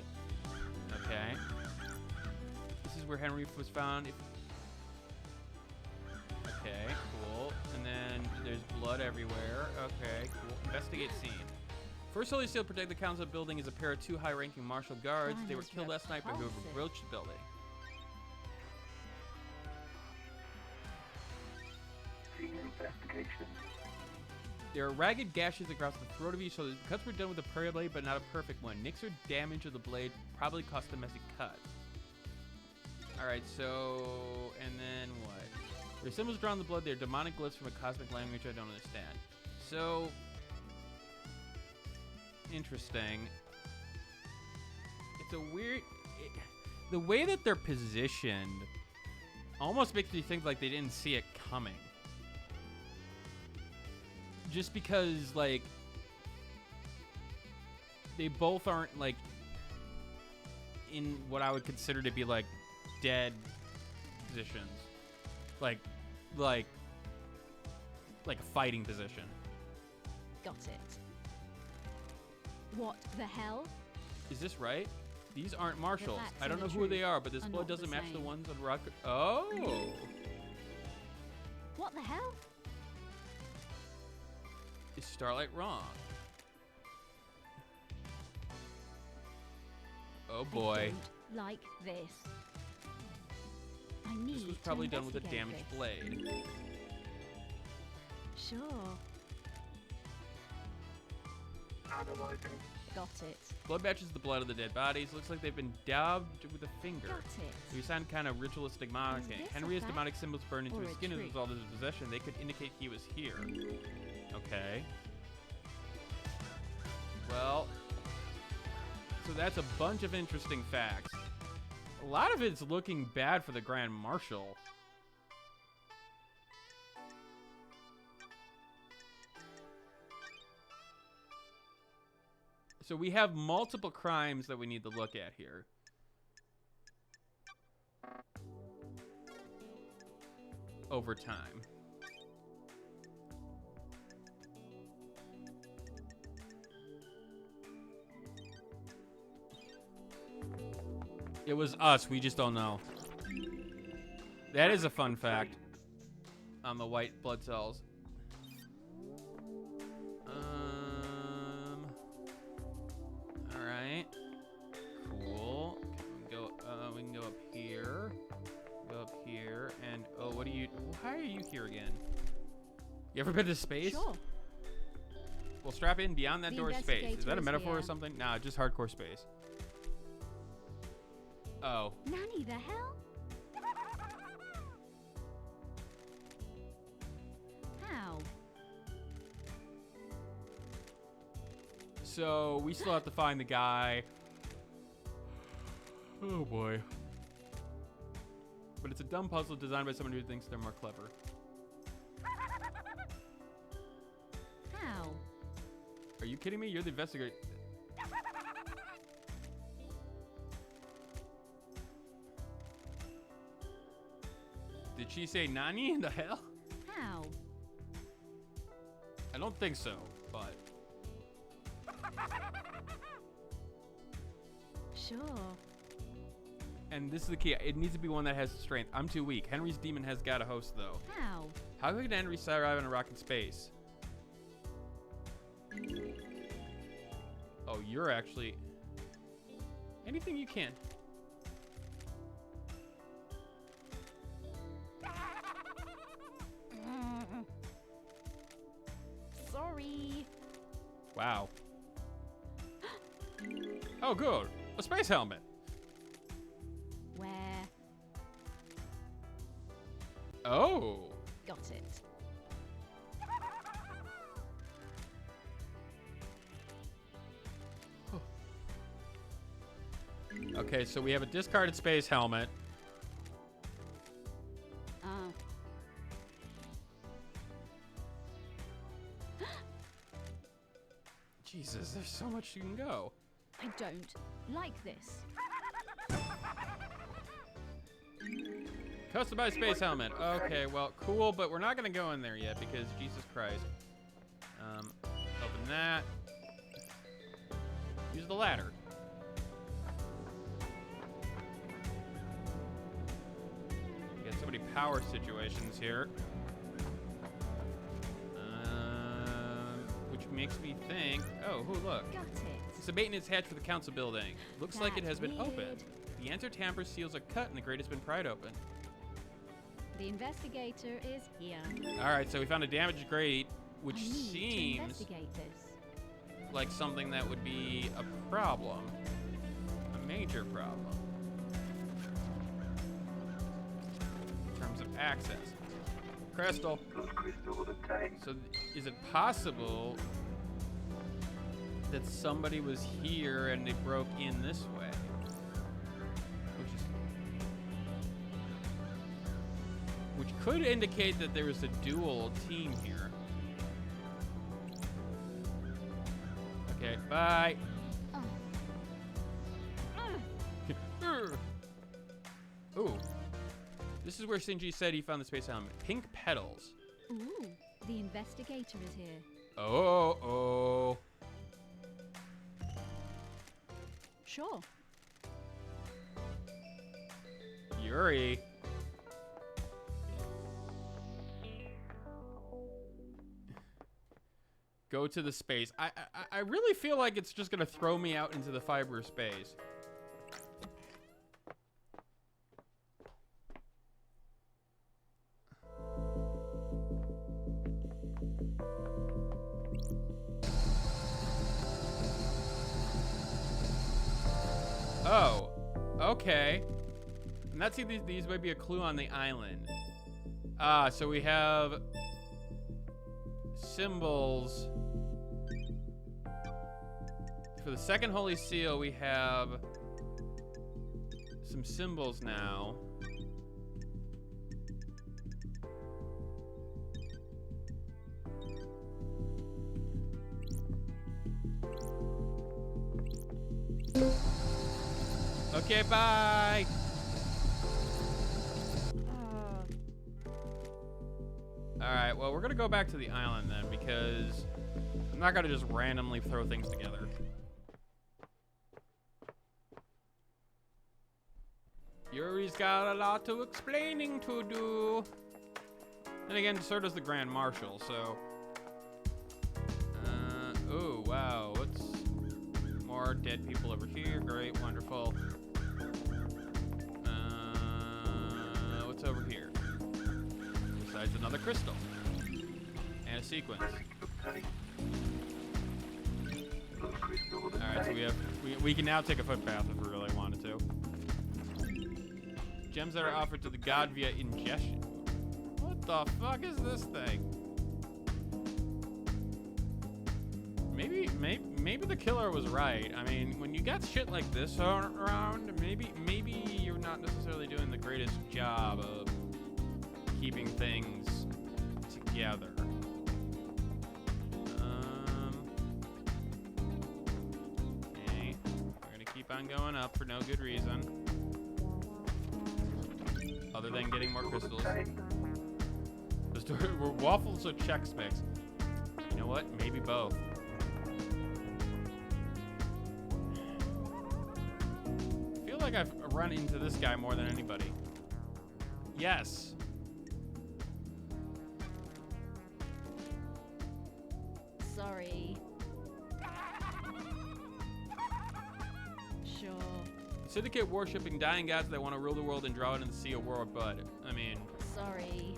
Okay. This is where Henry was found. Okay, cool. And then there's blood everywhere. Okay, cool. Investigate scene. First Holy Seal protect the council building is a pair of 2 high-ranking martial guards. That They were is killed last night by whoever repulsive. broached the building. Scene investigation. There are ragged gashes across the throat of each, so the cuts were done with a prayer blade, but not a perfect one. Nicks or damage of the blade probably caused a messy cut. Alright, so... and then what? There are symbols drawn in the blood. They're demonic glyphs from a cosmic language I don't understand. So... interesting. It's a weird... the way that they're positioned almost makes me think like they didn't see it coming. Just because, like, they both aren't, like, in what I would consider to be, like, dead positions. Like a fighting position. Got it. What the hell? Is this right? These aren't marshals. facts I don't know and the who they truth are, but this are blood not the doesn't match the same. ones on Rock. Oh! What the hell? Is Starlight wrong? Oh boy. I don't like this. I need This was to probably done with a investigate damaged this. blade. Sure. Analyzing. Got it. Blood matches the blood of the dead bodies. Looks like they've been dabbed with a finger. Got it. We sound kind of ritualistic marking. this Henry has a fact demonic symbols burned into or his a skin as a trick? result of his possession. They could indicate he was here. Okay. Well, so that's a bunch of interesting facts. A lot of it's looking bad for the Grand Marshal. So we have multiple crimes that we need to look at here. Over time. It was us, we just don't know. That is a fun fact on the white blood cells. Alright. Cool. We can go up here. Go up here, and oh, what are you? Why are you here again? You ever been to space? Sure. Well, strap in. Beyond that The door is space. Is that a investigator is metaphor or here. something? Nah, just hardcore space. Oh. Nanny, the hell? How? So we still have to find the guy. Oh boy. But it's a dumb puzzle designed by someone who thinks they're more clever. How? Are you kidding me? You're the investigator. Did she say Nani in the hell? How? I don't think so, but Sure. and this is the key. It needs to be one that has strength. I'm too weak. Henry's demon has got a host though. How? How could Henry survive in a rock in space? Oh, you're actually anything you can. Sorry. Wow. Oh, good. A space helmet. Where? Oh. Got it. Okay, so we have a discarded space helmet. Jesus, there's so much you can go. I don't like this. Customized space helmet. Okay, well, cool, but we're not gonna go in there yet because Jesus Christ. Open that. Use the ladder. We got so many power situations here. Which makes me think, oh, look. Got it. It's a maintenance hatch for the council building. Looks like it has That's been opened. weird. The enter-tamper seals are cut and the grate has been pried open. The investigator is here. All right, so we found a damaged grate which I need to seems investigate this. like something that would be a problem, a major problem in terms of access. Crystal. So is it possible that somebody was here and they broke in this way? Which could indicate that there was a dual team here. Okay, bye. Ooh. This is where Shinji said he found the space element. Pink petals. Ooh, the investigator is here. Oh. Sure. Yuri. Go to the space. I really feel like it's just gonna throw me out into the fiber space. Oh, okay. And that's these might be a clue on the island. So we have symbols. For the second holy seal, we have some symbols now. Okay, bye. All right, well, we're gonna go back to the island then, because I'm not gonna just randomly throw things together. Yuri's got a lot of explaining to do. And again, so does the Grand Marshal, so. Oh, wow, what's more dead people over here? Great, wonderful. What's over here? Besides another crystal. And a sequence. Alright, so we can now take a footpath if we really wanted to. Gems that are offered to the god via ingestion. What the fuck is this thing? Maybe the killer was right. I mean, when you got shit like this around, maybe you're not necessarily doing the greatest job of keeping things together. Okay, we're gonna keep on going up for no good reason, other than getting more crystals. We're waffles or Chex Mix. You know what? Maybe both. I feel like I've run into this guy more than anybody. Yes. Sorry. Sure. Syndicate worshipping dying gods that want to rule the world and draw it in the sea of war of blood. I mean, Sorry.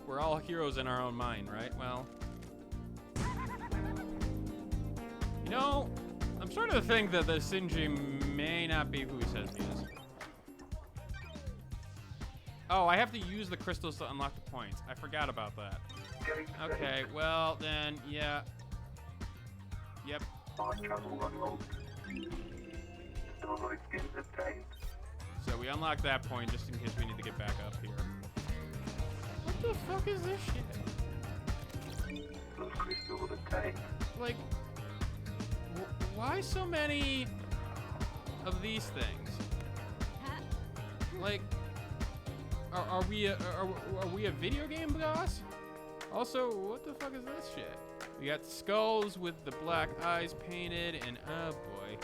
we're all heroes in our own mind, right? Well, you know, I'm starting to think that the Shinji may not be who he says he is. Oh, I have to use the crystals to unlock the points. I forgot about that. Okay, well then, yeah. Yep. So we unlock that point just in case we need to get back up here. What the fuck is this shit? Like, why so many of these things? Like, are we a video game boss? Also, what the fuck is this shit? We got skulls with the black eyes painted, and oh boy.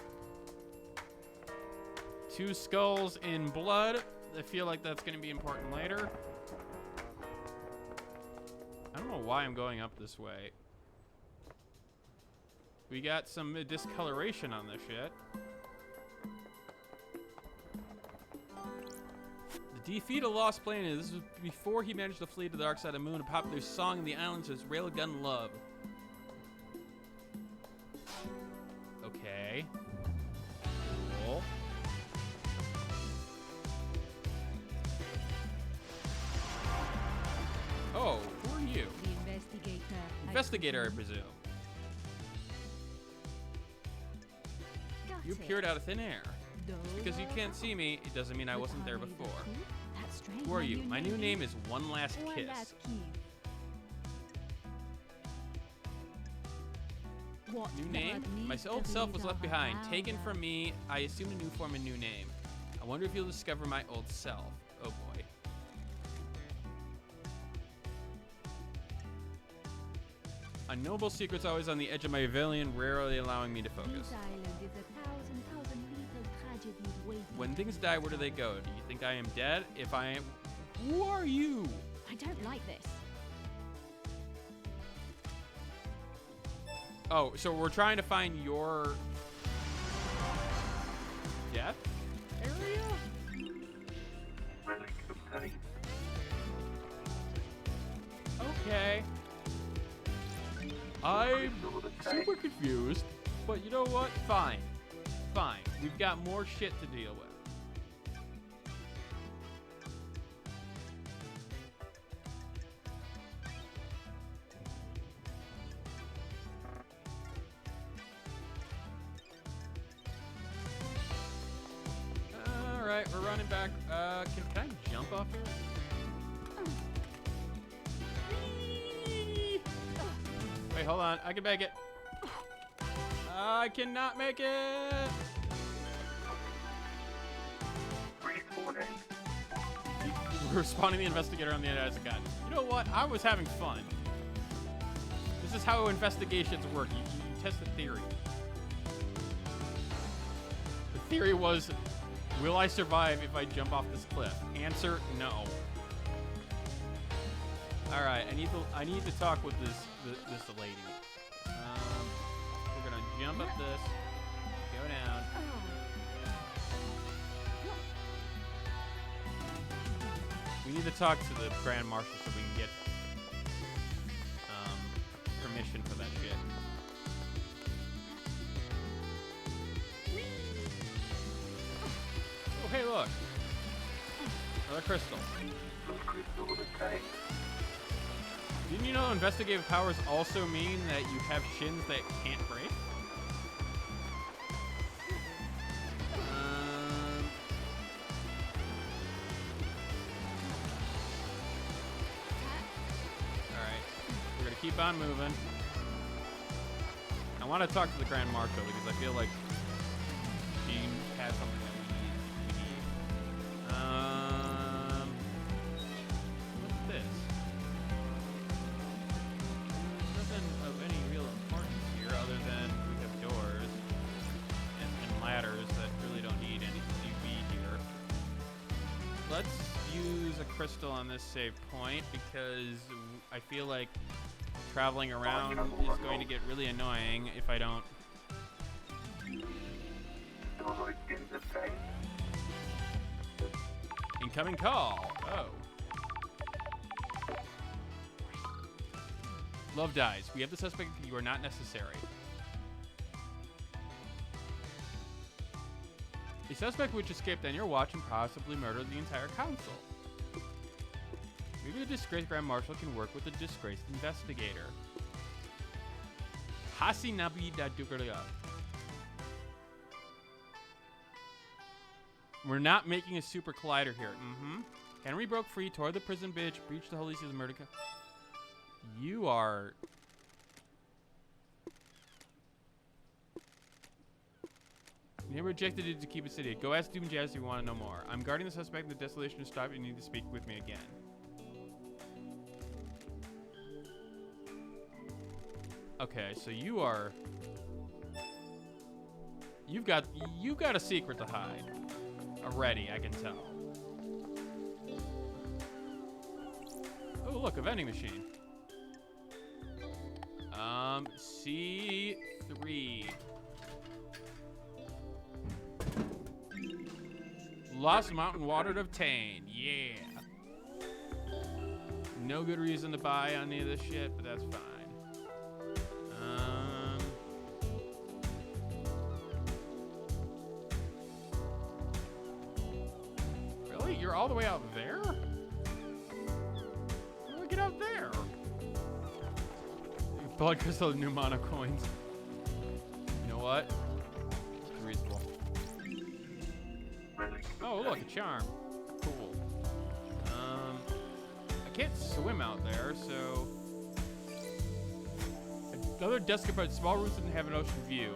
2 skulls in blood. I feel like that's gonna be important later. I don't know why I'm going up this way. We got some discoloration on this shit. The Defeat a lost planet. This was before he managed to flee to the dark side of the moon. A popular song in the islands is Railgun Love. Okay. Cool. Oh, who are you? The investigator. Investigator, I presume. Got You it. appeared out of thin air. No. Because you can't see me, it doesn't mean I wasn't there before. That's strange. Who are you? My new name is One Last One Kiss. last kiss. What New the name? needs My to old be self was left done behind. now. Taken from me, I assumed a new form and new name. I wonder if you'll discover my old self. Oh boy. A noble secret's always on the edge of my pavilion, rarely allowing me to focus. This island is a thousand little tragedies waiting. When things die, where do they go? Do you think I am dead? If I am... Who are you? I don't like this. Oh, so we're trying to find your... death area? Relic of Pain. Okay. I'm super confused, but you know what? Fine. Fine. We've got more shit to deal with. Alright, we're running back. Can I jump off here? Wait, hold on. I can make it. I cannot make it. Reporting. We're responding to the investigator on the other side. You know what? I was having fun. This is how investigations work. You test the theory. The theory was, will I survive if I jump off this cliff? Answer, no. All right, I need to talk with this lady. We're gonna jump up this, go down. We need to talk to the Grand Marshal so we can get permission for that shit. Oh, hey, look. Another crystal. Crystal of Pain. Didn't you know investigative powers also mean that you have shins that can't break? Alright. We're gonna keep on moving. I want to talk to the Grand Marshal because I feel like she has something that we need. What's this? Nothing of any real importance here other than we have doors and ladders that really don't need any to be here. Let's use a crystal on this save point because I feel like traveling around is going to get really annoying if I don't. Starlight in the Pain. Incoming call. Oh. Love dies. We have the suspect. You are not necessary. A suspect which escaped on your watch and possibly murdered the entire council. Maybe the disgraced Grand Marshal can work with the disgraced investigator. Hasinabi da Dugarga. We're not making a super collider here. Henry broke free, tore the prison bitch, breached the holy seals of murder. You are... You rejected it to keep it city. Go ask Doom Jazz if you want to know more. I'm guarding the suspect in the desolation of stop. You need to speak with me again. Okay, so you are... You've got a secret to hide. Already, I can tell. Oh, look, a vending machine. C3. Lost mountain water to obtain. Yeah. No good reason to buy any of this shit, but that's fine. Really? You're all the way out there? How do I get out there? Blood crystal and new mono coins. You know what? It's reasonable. Oh, look, a charm. Cool. I can't swim out there, so... Another desk apart, small rooms didn't have an ocean view.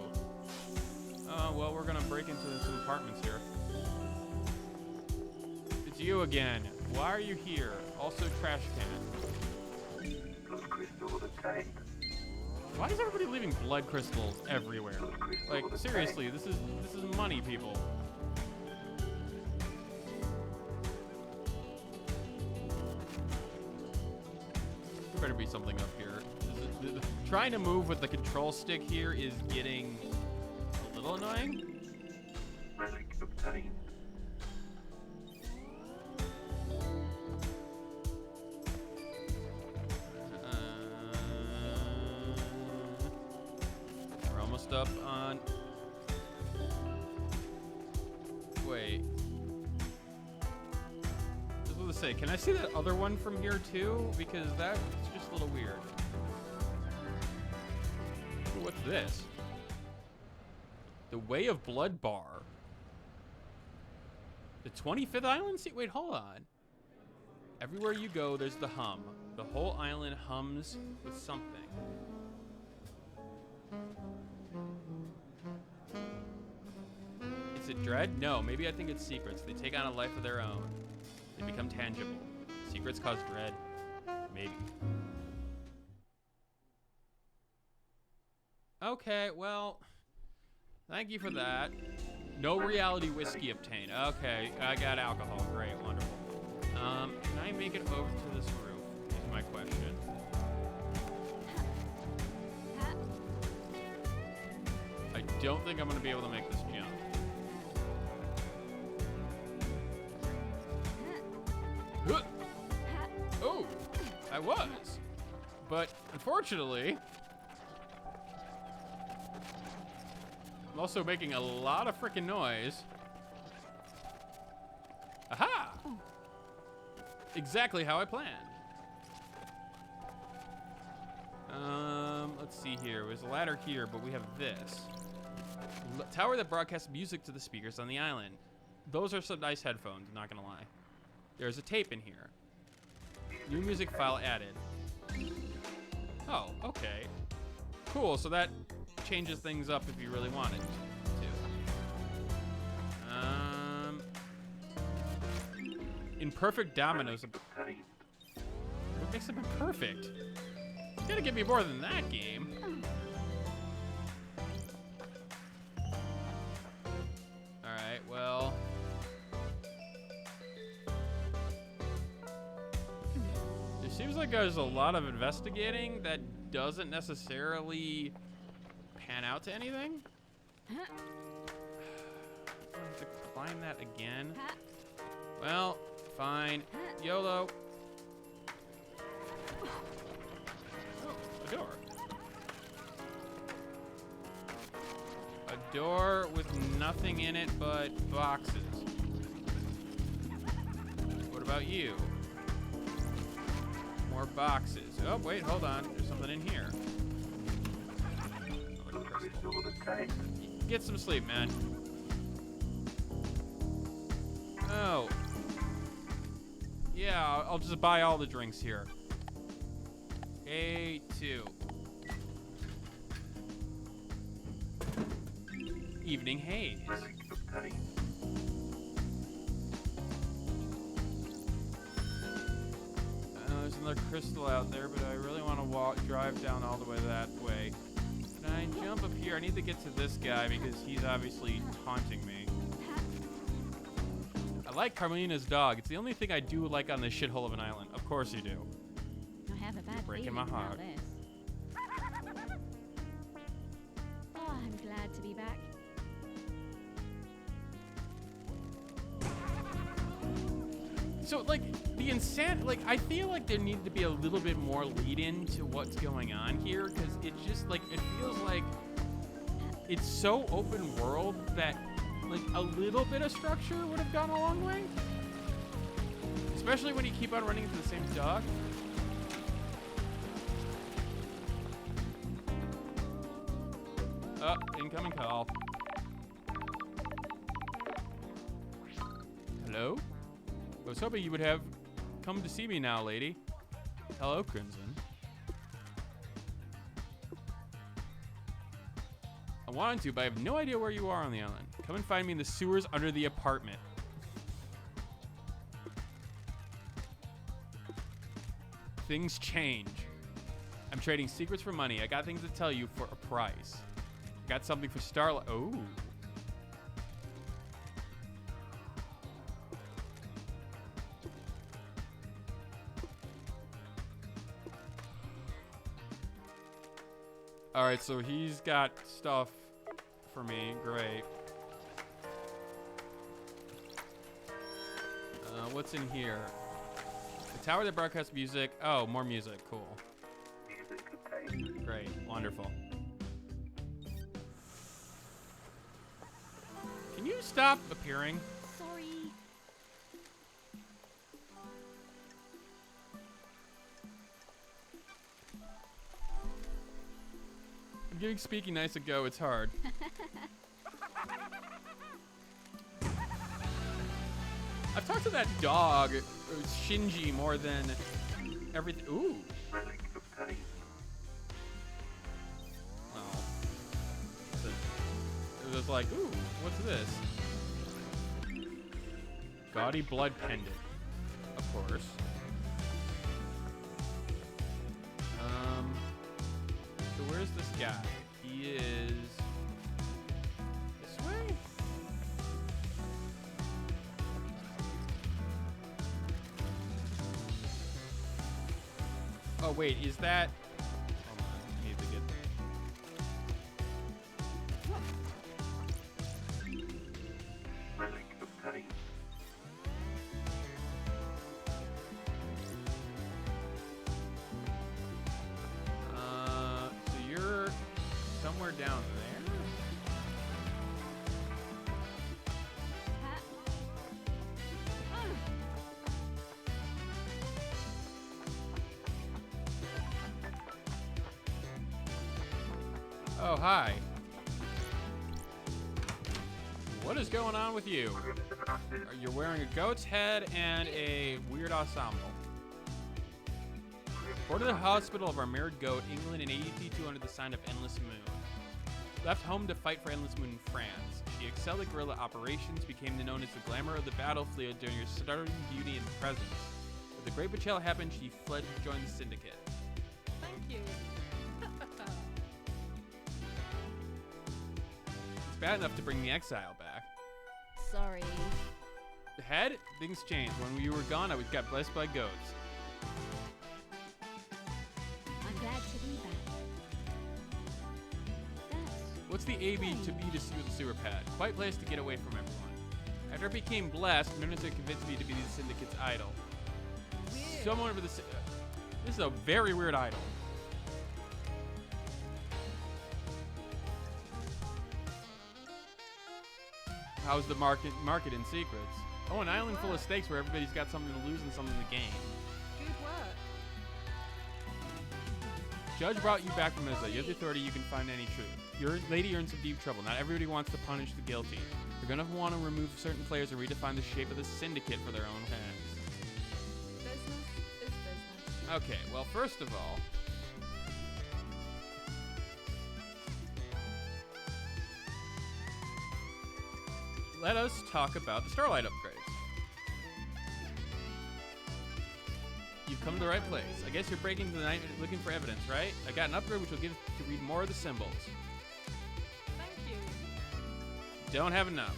Well, we're gonna break into some apartments here. It's you again. Why are you here? Also, trash can. Blood crystal obtained. Why is everybody leaving blood crystals everywhere? Like, seriously, this is money, people. There better be something up here. Trying to move with the control stick here is getting a little annoying. Relic obtained. We're almost up on... Wait. Just want to say, can I see that other one from here too? Because that's just a little weird. Ooh, what's this? The Way of Blood Bar. The 25th island? See, wait, hold on. Everywhere you go, there's the hum. The whole island hums with something. Is it dread? No, maybe I think it's secrets. They take on a life of their own. They become tangible. Secrets cause dread. Maybe. Okay, well, thank you for that. No reality whiskey obtained. Okay, I got alcohol. Great, wonderful. Can I make it over to this roof? Is my question. I don't think I'm gonna be able to make this jump. Oh, I was. But unfortunately, I'm also making a lot of freaking noise. Aha! Exactly how I planned. Let's see here. There's a ladder here, but we have this. Tower that broadcasts music to the speakers on the island. Those are some nice headphones, not gonna lie. There's a tape in here. New music file added. Oh, okay. Cool, so that changes things up if you really wanted to. Imperfect dominoes. What makes them imperfect? You gotta give me more than that, game. Alright, well. There seems like there's a lot of investigating that doesn't necessarily pan out to anything. I have to climb that again. Well, fine. YOLO. Oh, a door. A door with nothing in it but boxes. What about you? More boxes. Oh, wait, hold on. There's something in here. Get some sleep, man. Oh. Yeah, I'll just buy all the drinks here. A2. Evening haze. There's another crystal out there, but I really want to drive down all the way that way. Can I jump up here? I need to get to this guy because he's obviously taunting me. I like Carmelina's dog. It's the only thing I do like on this shithole of an island. Of course you do. I have a bad You're breaking feeling my heart. about this. Oh, I'm glad to be back. So, like, like, I feel like there needed to be a little bit more lead in to what's going on here, because it just, like, it feels like it's so open world that, like, a little bit of structure would have gone a long way. Especially when you keep on running into the same dock. Oh, incoming call. Hello? I was hoping you would have come to see me now, lady. Hello, Crimson. I wanted to, but I have no idea where you are on the island. Come and find me in the sewers under the apartment. Things change. I'm trading secrets for money. I got things to tell you for a price. I got something for Starlight. Oh. All right, so he's got stuff for me. Great. What's in here? The tower that broadcasts music. Oh, more music. Cool. Music of taste. Great. Wonderful. Can you stop appearing? Sorry. I'm giving speaking nice a go. It's hard. I've talked to that dog, Shinji, more than everything. Ooh. Relic of taste. Oh. It was like, ooh, what's this? Gaudy blood pendant. Of course. So where's this guy? He is this way? Oh wait, is that? Hold on, I need to get. Relic of taste. So you're somewhere down there. Oh, hi. What is going on with you? You're wearing a goat's head and a weird ensemble. Report to the hospital of our married goat, England in 82 under the sign of Endless Moon. Left home to fight for Endless Moon in France. She excelled at guerrilla operations, became known as the glamour of the battlefield during her startling beauty and presence. When the Great Betrayal happened, she fled to join the Syndicate. Thank you. It's bad enough to bring the Exile back. Sorry. Head, things changed. When you were gone, I got blessed by goats. I'm glad to be back. That's What's the AB to B to C with the sewer pad? Quite place to get away from everyone. After I became blessed, Minister convinced me to be the Syndicate's idol. Weird. Someone over the. This is a very weird idol. How's the market in secrets? Oh, an island full of stakes where everybody's got something to lose and something to gain. Good work. Judge brought you back from Izza. You're the authority, you can find any truth. Your lady earns some deep trouble. Not everybody wants to punish the guilty. You're gonna want to remove certain players and redefine the shape of the Syndicate for their own hands. Business is business. Okay, well, first of all, let us talk about the Starlight upgrades. You've come to the right place. I guess you're breaking into the night looking for evidence, right? I got an upgrade which will give to read more of the symbols. Thank you. Don't have enough.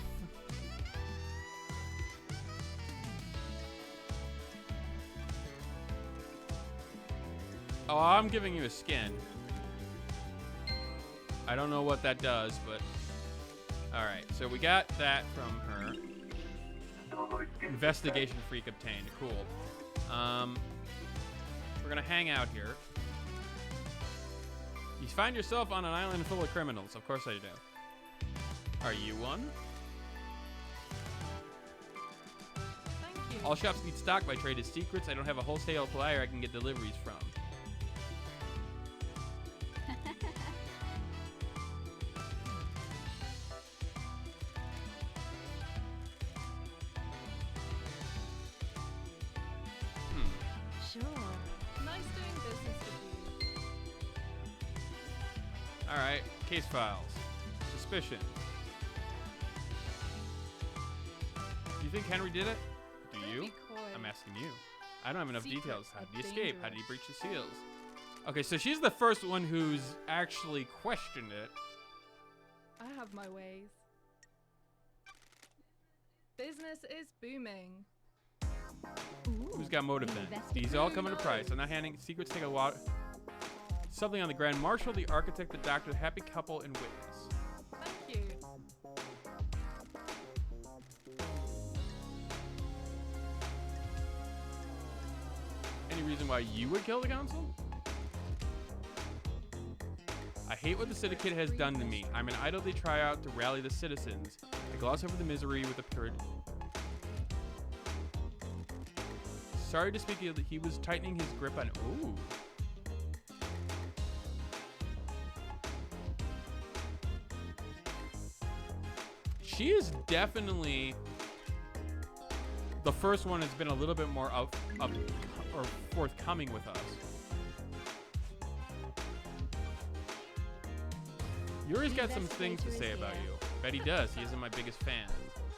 Oh, I'm giving you a skin. I don't know what that does, but... Alright, so we got that from her. Starlight is Investigation freak obtained. Cool. We're gonna hang out here. You find yourself on an island full of criminals. Of course I do. Are you one? Thank you. All shops need stock by trade as secrets. I don't have a wholesale supplier I can get deliveries from. Sure. Nice doing business with you. All right, case files. Suspicion. Do you think Henry did it? Do Don't you? be coy. I'm asking you. I don't have enough Secrets details. How are did he escape? How did he dangerous. breach the seals? Okay, so she's the first one who's actually questioned it. I have my ways. Business is booming. Who's got motive then? These all come at a price. I'm not handing secrets. Take a lot. Something on the Grand Marshal, the architect, the doctor, the happy couple, and witness. Thank you. Any reason why you would kill the council? I hate what the syndicate has done to me. I'm an idol they try out to rally the citizens. I gloss over the misery with a purity. Sorry to speak, he was tightening his grip on. Ooh. She is definitely the first one has been a little bit more up or forthcoming with us. Yuri's got some things to say about you. Bet he does. He isn't my biggest fan.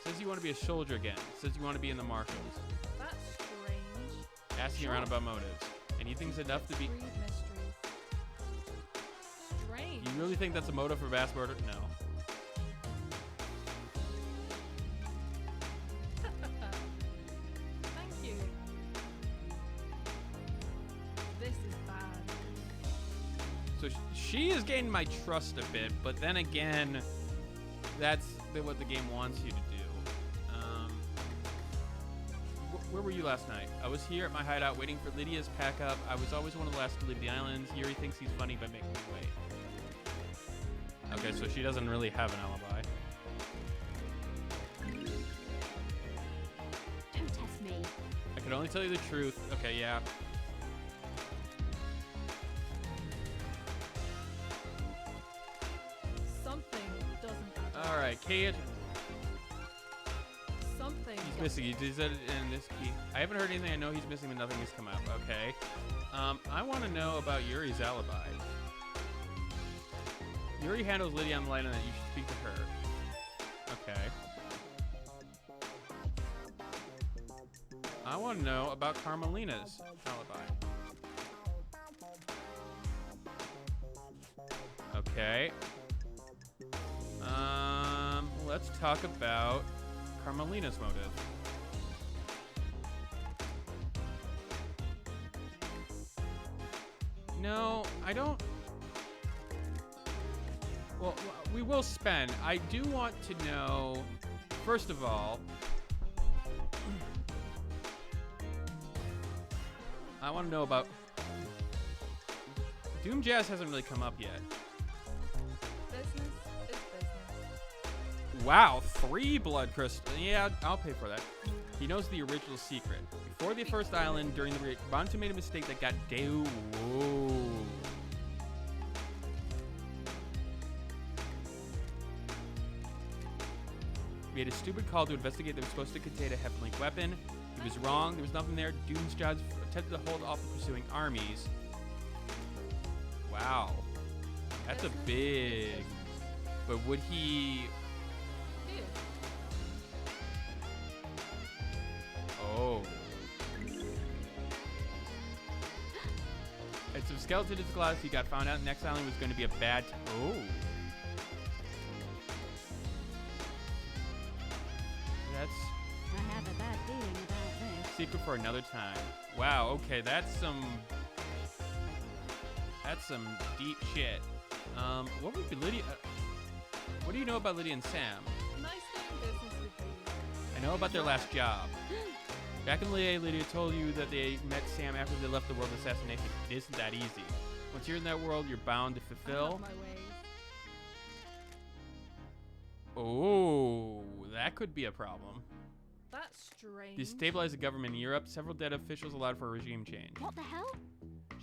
Says you want to be a soldier again. Says you want to be in the marshals. That's strange. Asking around about motives. Anything's enough to be. Read mysteries. Strange. You really think that's a motive for mass murder? No. Thank you. This is bad. So she has gained my trust a bit, but then again, that's what the game wants you to do. Where were you last night? I was here at my hideout waiting for Lydia's pack up. I was always one of the last to leave the islands. Yuri thinks he's funny by making me wait. Okay, so she doesn't really have an alibi. Don't test me. I can only tell you the truth. Okay, yeah. Something doesn't add All right, Kate. Something. He's missing. He said it in this key. I haven't heard anything. I know he's missing, but nothing has come up. Okay. I want to know about Yuri's alibi. Yuri handles Lydia on the line, and that you should speak to her. Okay. I want to know about Carmelina's alibi. Okay. Let's talk about Carmelina's motive. No, I don't. Well, we will spend. I do want to know, first of all, I want to know about Doom Jazz hasn't really come up yet. Business is business. Wow, 3 blood crystals. Yeah, I'll pay for that. He knows the original secret. Before the first island, during the break, Bantu made a mistake that got Whoa. Made a stupid call to investigate that was supposed to contain a Hefflink weapon. He was wrong. There was nothing there. Doom's jobs attempted to hold off the pursuing armies. Wow. That's a big... But would he... Dude, Oh. And some skeleton is glass. He got found out next island was going to be a bad... Oh. That's I have a bad feeling about this. secret for another time. Wow, okay, that's some deep shit. What would be Lydia? What do you know about Lydia and Sam? nice doing business with you. I know about their last job. Back in Lydia told you that they met Sam after they left the world of assassination. It isn't that easy. Once you're in that world, you're bound to fulfill. My ways. Oh, that could be a problem. That's strange. Destabilize the government in Europe. Several dead officials allowed for a regime change. What the hell?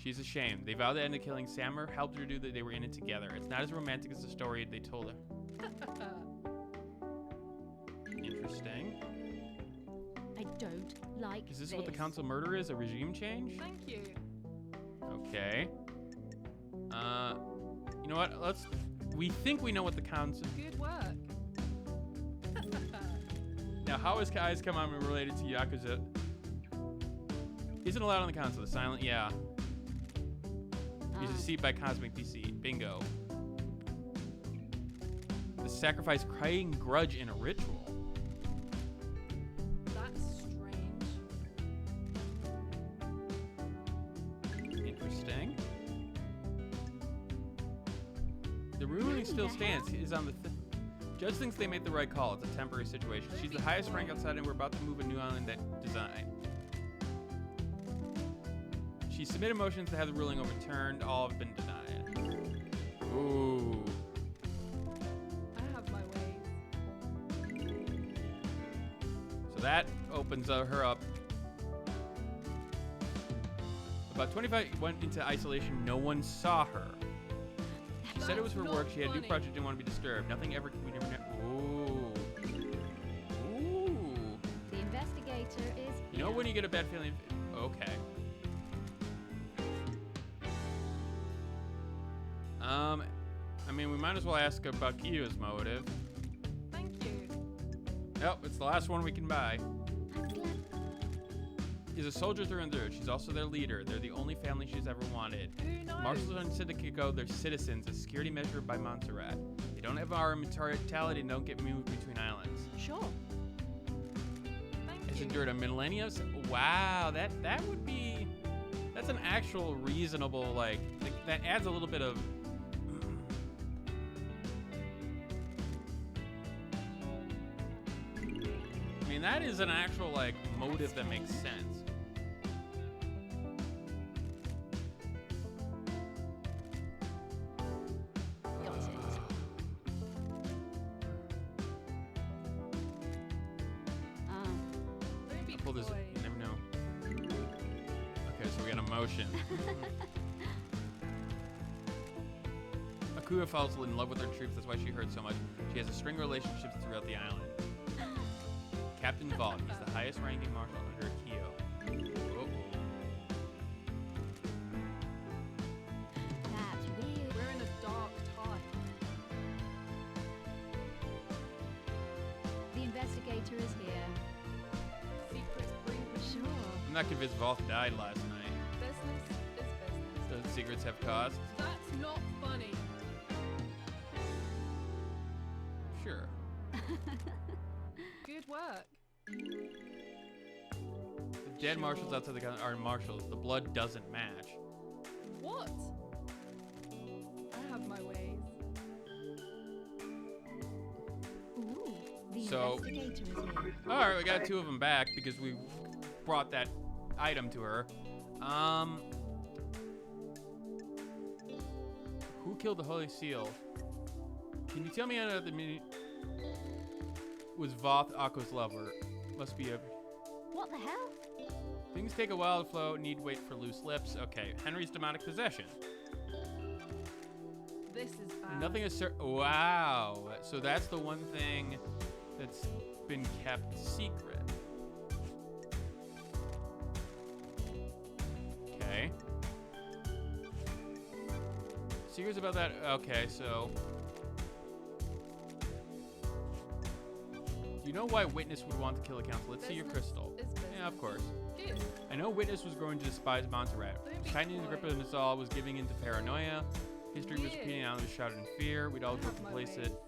She's ashamed. They vowed to end the killing. Sammer helped her do that. They were in it together. It's not as romantic as the story they told her. Interesting. I don't like Is this what the council murder is? A regime change? Thank you. Okay. You know what? We think we know what the council. Good work. Now, how is Kai's come on related to Yakuza? Isn't allowed on the council. The silent, yeah. Use a seat by Cosmic DC. Bingo. The sacrifice crying grudge in a ritual. That's strange. Interesting. The ruling still stands. Is on the. Judge thinks they made the right call. It's a temporary situation. She's the highest rank outside, and we're about to move a new island design. She submitted motions to have the ruling overturned. All have been denied. Ooh. I have my ways. So that opens her up. About 25 went into isolation. No one saw her. She said it was for work. She had a new project, didn't want to be disturbed. Nothing ever. We never. Ooh. Ooh. The investigator is. You know when you get a bad feeling? Okay. I mean, we might as well ask about Kiyo's motive. Thank you. Yep, it's the last one we can buy. I'm glad. Is a soldier through and through. She's also their leader. They're the only family she's ever wanted. Who knows? Marshals on Syndicate go, they're citizens, a security measure by Montserrat. They don't have armamentariality and don't get moved between islands. Sure. Thank It's you. endured a millennium. Wow, that would be. That's an actual reasonable, like that adds a little bit of. I mean, that is an actual, like, motive that makes sense. Got it. Don't be I'll pull this. coy. You never know. Okay, so we got a motion. Akuya falls in love with her troops. That's why she hurt so much. She has a string of relationships throughout the island. Captain Vaught, he's the highest ranking marshal under Kiyo. Uh-oh. That's weird. We're in a dark time. The investigator is here. Secrets bring Sure. I'm not convinced Vaught died last night. business is business. Does secrets have costs? That's not funny. Sure. Good work. The dead marshals outside the gun are marshals. The blood doesn't match. What? I have my ways. Ooh. The So- investigator is here. All right, we got two of them back because we brought that item to her. Who killed the Holy Seal? Can you tell me how the minute was Voth Akko's lover? Must be a. What the hell? Things take a while to flow. Need wait for loose lips. Okay, Henry's demonic possession. This is bad. Nothing is wow. So that's the one thing that's been kept secret. Okay. Secrets about that. Okay, so. Do you know why Witness would want to kill the council? Let's see your crystal. Is business. Yeah, of course. Good. I know Witness was growing to despise Montserrat. Don't be Tightening the grip coy. of us all was giving into paranoia. History was Weird. repeating out, was shrouded in fear. We'd all I go have my complacent. ways.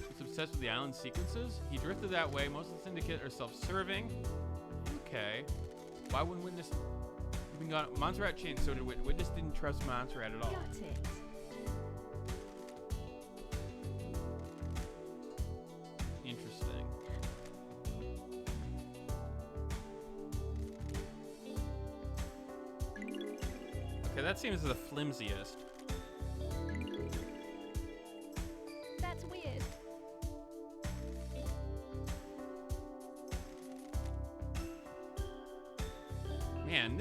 He's obsessed with the island sequences. He drifted that way. Most of the syndicate are self-serving. Okay. Why wouldn't Witness? We got Montserrat changed, so did Wit. Wit just didn't trust Montserrat at all. Got it. Interesting. Okay, that seems the flimsiest. That's weird. Man,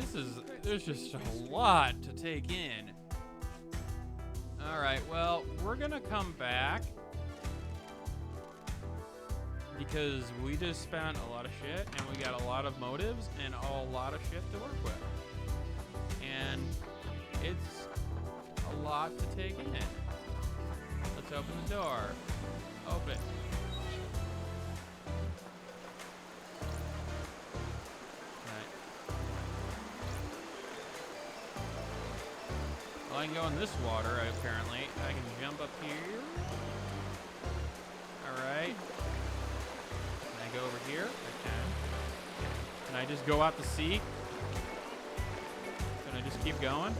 there's just a lot to take in. Alright, well, we're gonna come back. Because we just spent a lot of shit, and we got a lot of motives, and a lot of shit to work with. And it's a lot to take in. Let's open the door. Open it. Well, I can go in this water, apparently. I can jump up here. Alright. Can I go over here? I can. Can I just go out to sea? Can I just keep going?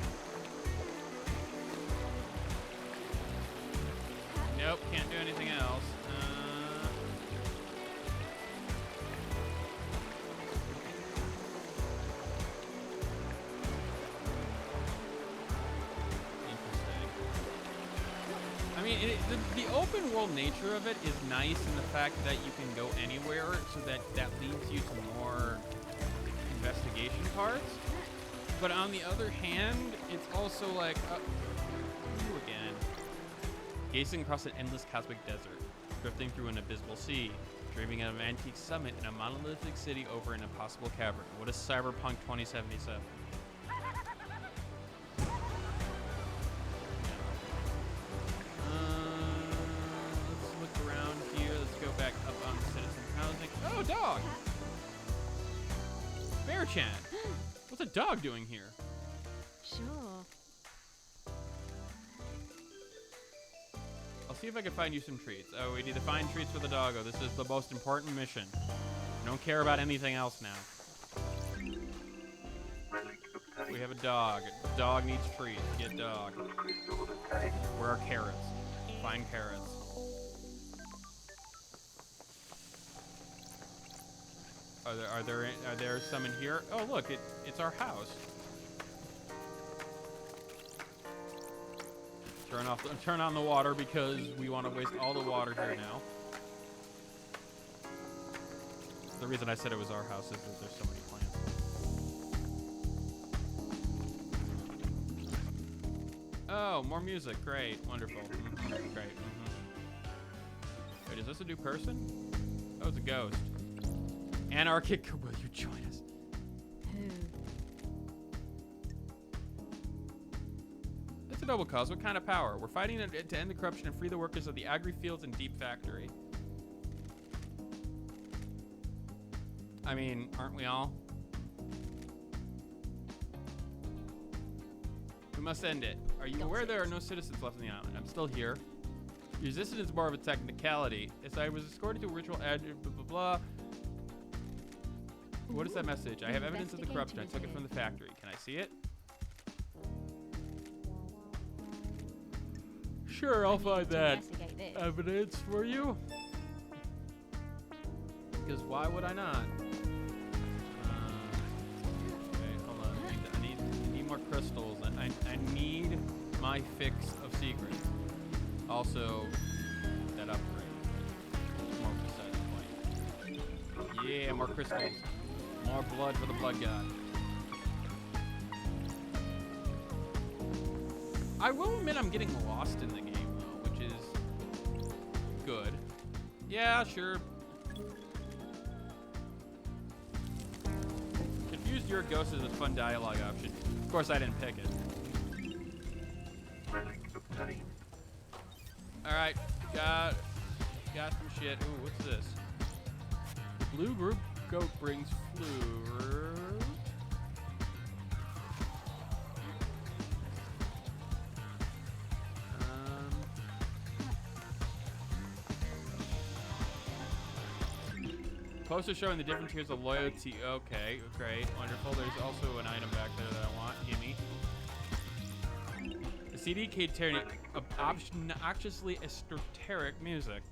Nope, can't do anything else. I mean, the open world nature of it is nice in the fact that you can go anywhere, so that leads you to more investigation parts. But on the other hand, it's also like, you again. Gazing across an endless cosmic desert, drifting through an abysmal sea, dreaming of an antique summit in a monolithic city over an impossible cavern. What is Cyberpunk 2077? Let's look around here. Let's go back up on citizen housing. Oh, dog! Bear-chan! What's a dog doing here? Sure. I'll see if I can find you some treats. Oh, we need to find treats for the doggo. This is the most important mission. I don't care about anything else now. We have a dog. Dog needs treats. Get dog. Where are carrots? Find carrots. Are there some in here? Oh, look, it's our house. Turn on the water because we want to waste all the water here now. The reason I said it was our house is that there's so many plants. Oh, more music. Great. Wonderful. Great. Wait, is this a new person? Oh, it's a ghost. Anarchic, will you join us? Who? It's a noble cause. What kind of power? We're fighting to end the corruption and free the workers of the agri fields and deep factory. I mean, aren't we all? We must end it. Are you aware there are no citizens left on the island? I'm still here. Resistance is more of a technicality. As I was escorted to a ritual blah blah blah. What is that message? I have evidence of the corruption. I took it from the factory. Can I see it? Sure, I'll find that evidence for you. Because why would I not? Okay, hold on. I need more crystals. I need my fix of secrets. Also, that upgrade. More beside the point. Yeah, more crystals. More blood for the blood god. I will admit I'm getting lost in the game, though, which is good. Yeah, sure. Confused your ghost is a fun dialogue option. Of course, I didn't pick it. Alright, got some shit. Ooh, what's this? Blue group goat brings flu. Poster showing the different tiers of loyalty. Okay, great, wonderful. There's also an item back there that I want. Gimme. The CD containing obnoxiously esoteric music.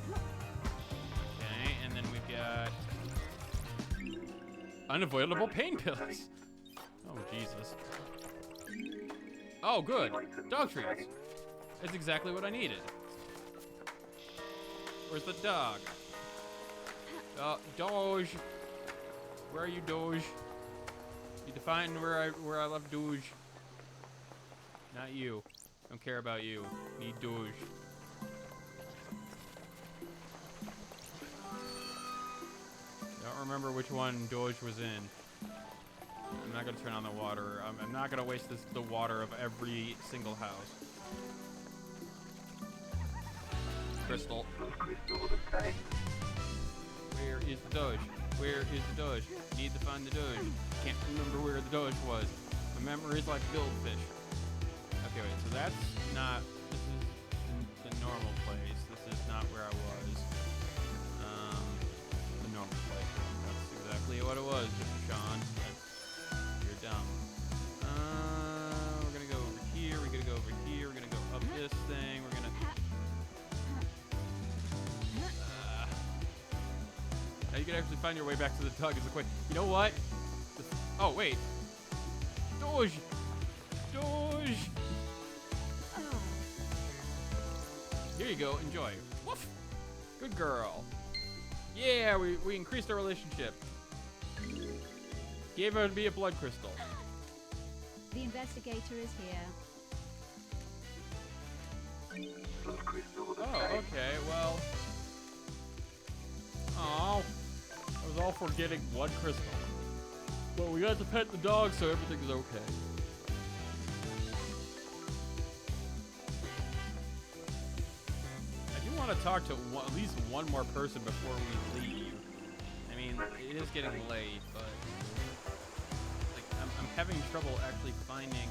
Okay, and then we've got unavoidable pain pills. Oh, Jesus. Oh, good. Dog treats. That's exactly what I needed. Where's the dog? Doge. Where are you, Doge? You define where I left Doge. Not you. Don't care about you. Need Doge. Don't remember which one Doge was in. I'm not gonna turn on the water. I'm not gonna waste the water of every single house. Crystal. Where is the Doge? Where is the Doge? Need to find the Doge. Can't remember where the Doge was. My memory is like goldfish. Okay, wait, so that's not, this is the normal place. This is not where I was. The normal place. That's exactly what it was, Sean. You're dumb. We're gonna go over here, we're gonna go over here, we're gonna go up this thing, we're gonna... Now you can actually find your way back to the tug. Is a quick. You know what? Oh wait. Doge. Doge. Here you go. Enjoy. Woof. Good girl. Yeah, we increased our relationship. Gave her to be a blood crystal. The investigator is here. Oh, okay. Well. Oh. I was all for getting blood crystal. Well, we got to pet the dog, so everything's okay. I do want to talk to at least one more person before we leave. I mean, it is getting late, but like I'm having trouble actually finding.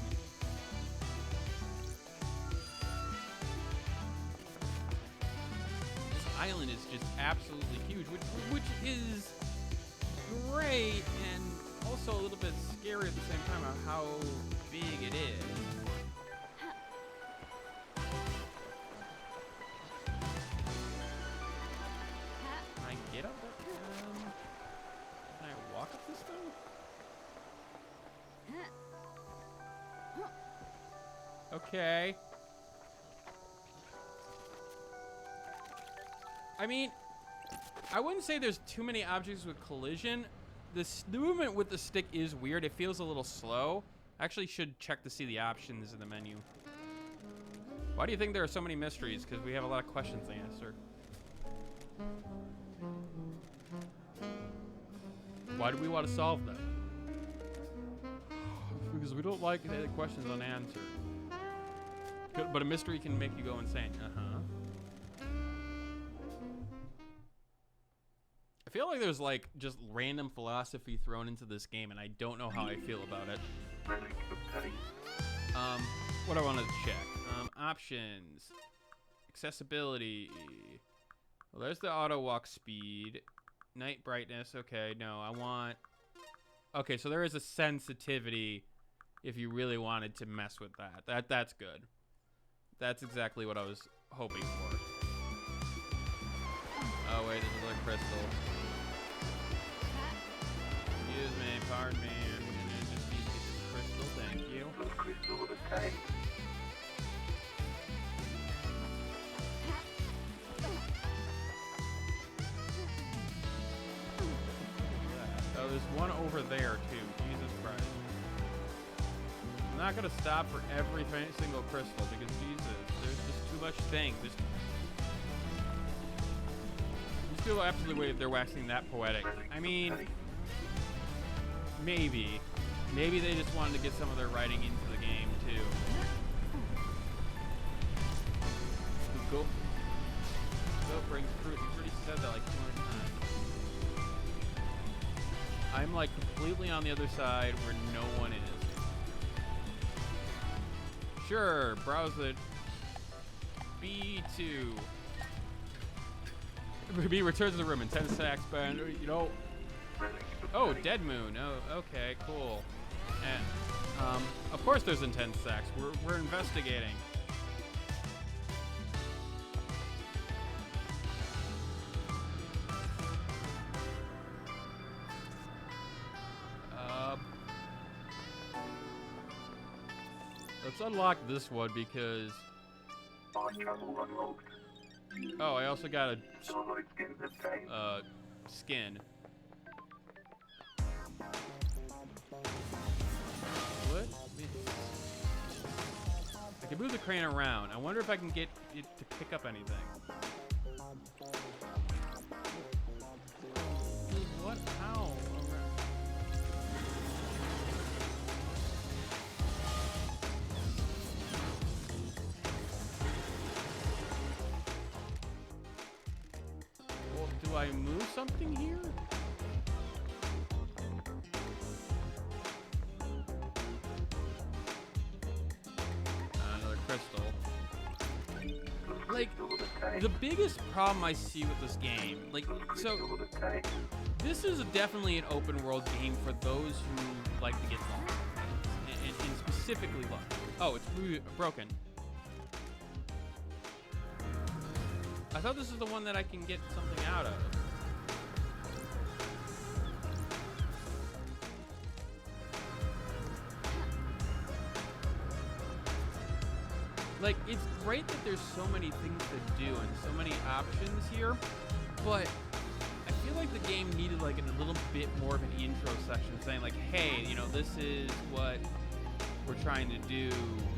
This island is just absolutely huge, which is great and also a little bit scary at the same time of how big it is. Can I get up there? Can I walk up this thing? Okay. I mean, I wouldn't say there's too many objects with collision. The movement with the stick is weird. It feels a little slow. I actually should check to see the options in the menu. Why do you think there are so many mysteries? Because we have a lot of questions to answer. Why do we want to solve them? Because we don't like the questions unanswered. But a mystery can make you go insane. Uh-huh. I feel like there's like just random philosophy thrown into this game, and I don't know how I feel about it. What do I want to check? Options, accessibility. Well, there's the auto walk speed, night brightness. Okay, no, I want. Okay, so there is a sensitivity if you really wanted to mess with that. That's good. That's exactly what I was hoping for. Oh wait, there's another crystal. Excuse me, pardon me. I'm gonna just need to get this crystal. Thank you. Oh, there's one over there too. Jesus Christ. I'm not gonna stop for every single crystal because Jesus, there's just too much thing. I just feel absolutely they're waxing that poetic. I mean, maybe they just wanted to get some of their writing into the game too. Go brings fruit. You've already said that like 200 times. I'm like completely on the other side where no one is. Sure, browse it. B2. B returns to the room. Intense sacks, but you know. Oh, Dead Moon. Oh, okay, cool. And of course there's intense sacks. We're investigating. Let's unlock this one because. Oh, I also got a skin. What? I can move the crane around. I wonder if I can get it to pick up anything. What? How? Well, do I move something here? Crystal. Like, the biggest problem I see with this game, like, so, this is definitely an open world game for those who like to get lost, and specifically lost. Oh, it's broken. I thought this is the one that I can get something out of. Like, it's great that there's so many things to do and so many options here, but I feel like the game needed like a little bit more of an intro section saying like, hey, you know, this is what we're trying to do,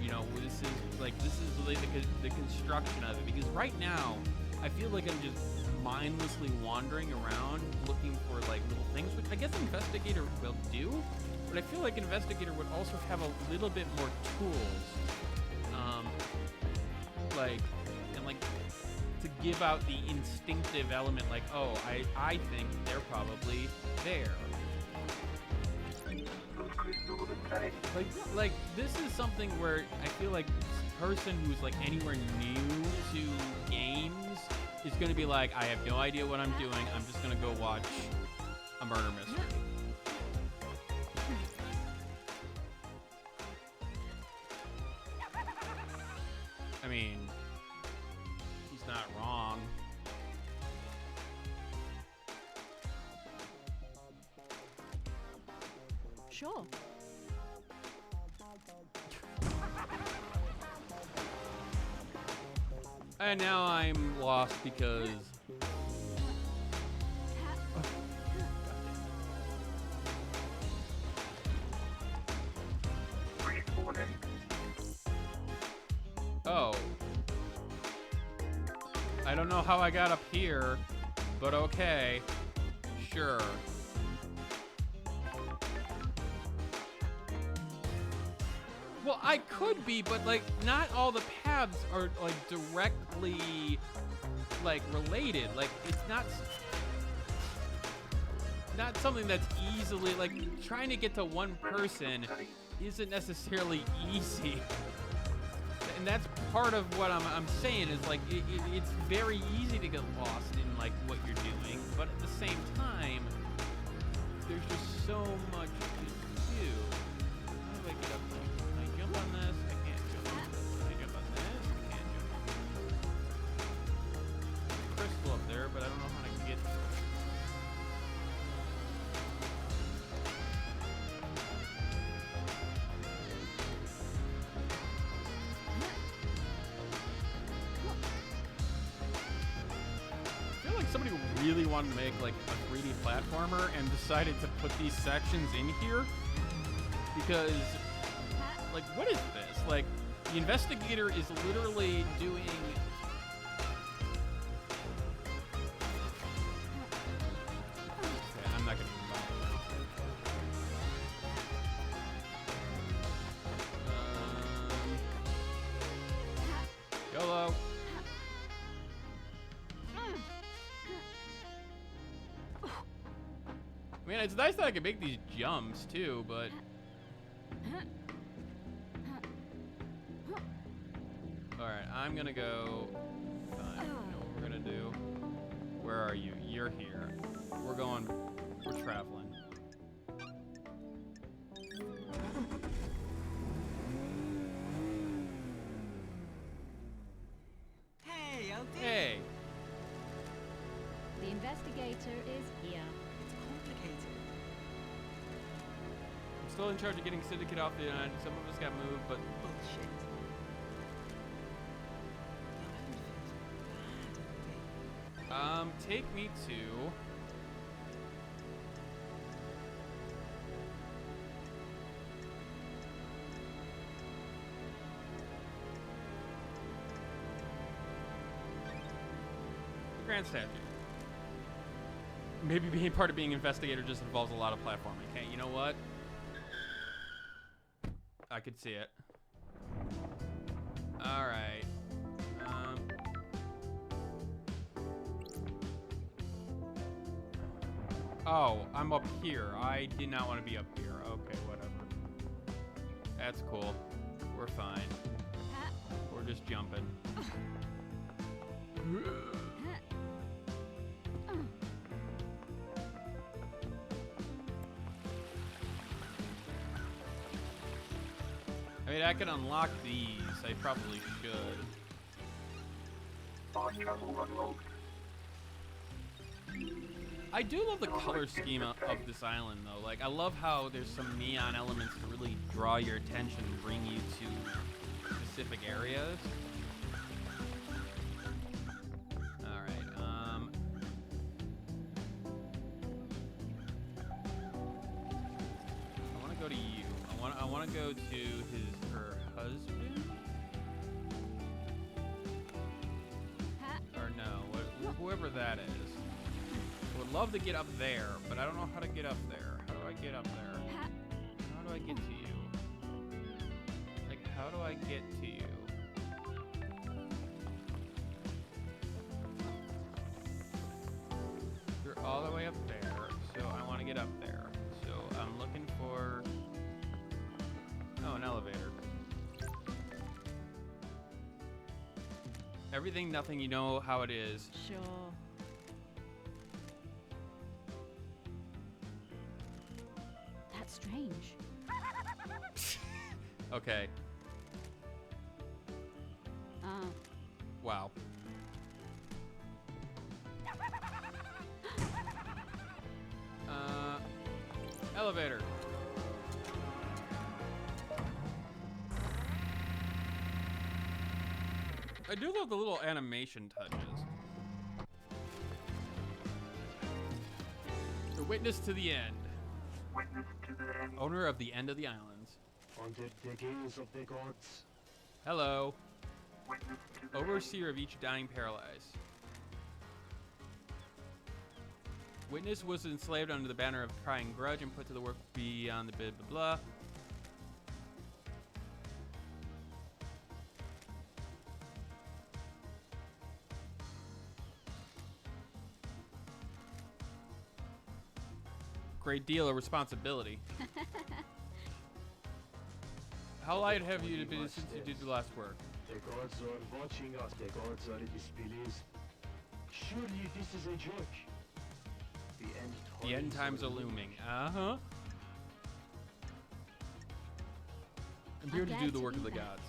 you know, this is like the construction of it, because right now I feel like I'm just mindlessly wandering around looking for like little things, which I guess Investigator will do, but I feel like Investigator would also have a little bit more tools. Like to give out the instinctive element, like, oh, I think they're probably there. Like this is something where I feel like a person who's like anywhere new to games is gonna be like, I have no idea what I'm doing. I'm just gonna go watch a murder mystery. I mean, he's not wrong. Sure. And now I'm lost because... Oh. I don't know how I got up here, but okay. Sure. Well, I could be, but like not all the paths are like directly like related. Like it's not something that's easily like trying to get to one person isn't necessarily easy. And that's part of what I'm saying is like it's very easy to get lost in like what you're doing, but at the same time, there's just so much to do. How do I get up there? Can I jump on this? I can't jump on this. Can I jump on this? I can't jump on this. Crystal up there, but I don't know how to get to it. Somebody really wanted to make like a 3D platformer and decided to put these sections in here because like what is this? Like the investigator is literally doing okay, I'm not gonna follow now. YOLO. I mean, it's nice that I can make these jumps too, but all right, I'm gonna go. Fine, you know what we're gonna do? Where are you? You're here. We're traveling. Hey, LD. Hey. The investigator is here. It's complicated. I'm still in charge of getting Syndicate off the island. Some of us got moved, but Bullshit. The island feels bad, LD. take me to the Grand Statue. Maybe being part of being investigator just involves a lot of platforming. Hey, you know what? I could see it. All right. Oh, I'm up here. I did not want to be up here. Okay, whatever. That's cool. We're fine. We're just jumping. I mean, I can unlock these. I probably should. Fast travel unlocked. I do love the color scheme of this island, though. Like, I love how there's some neon elements to really draw your attention and bring you to specific areas. All right. I want to go to you. I want to go to her husband. Or no, whoever that is. I would love to get up there, but I don't know how to get up there. How do I get up there? How do I get to you? Like, how do I get to you? You're all the way up there, so I want to get up there. So I'm looking for... Oh, an elevator. Everything, nothing, you know how it is. Sure. That's strange. Okay. Wow. Elevator. I do love the little animation touches. The witness to the end. Witness to the end. Owner of the end of the islands. Under the gaze of the gods. Hello. Witness to the end. Overseer of each dying paralyzed. Witness was enslaved under the banner of crying grudge and put to the work beyond the blah blah blah. Great deal of responsibility. How light have you been since you did the last work? The gods are watching us. The gods are displeased. Surely this is a joke. The end times are looming. Uh-huh. I'm here to do the work of the gods.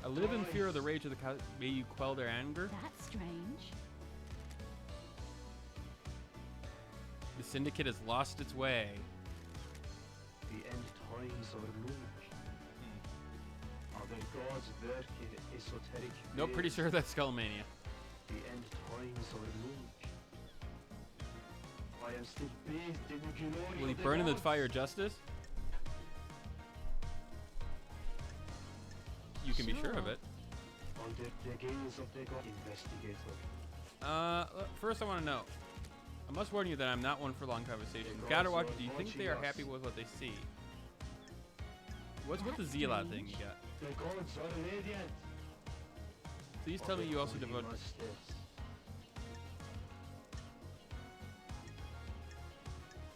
I live in fear of the rage of the gods. May you quell their anger? That's strange. The Syndicate has lost its way. The end times are looming. Are the gods work in esoteric Nope, pretty ways? sure that's Skullmania. The end times are looming. I am still bathed in the glory Will he of the burn in the gods. fire of justice? You can be sure of it. Under the gaze of the god investigator. First I want to know. I must warn you that I'm not one for long conversation. The God or gods Watcher, are do you think they are watching happy us. with what they see? What's with the Zealot thing you got? The gods are radiant. Please tell me you also Holy devote... masters.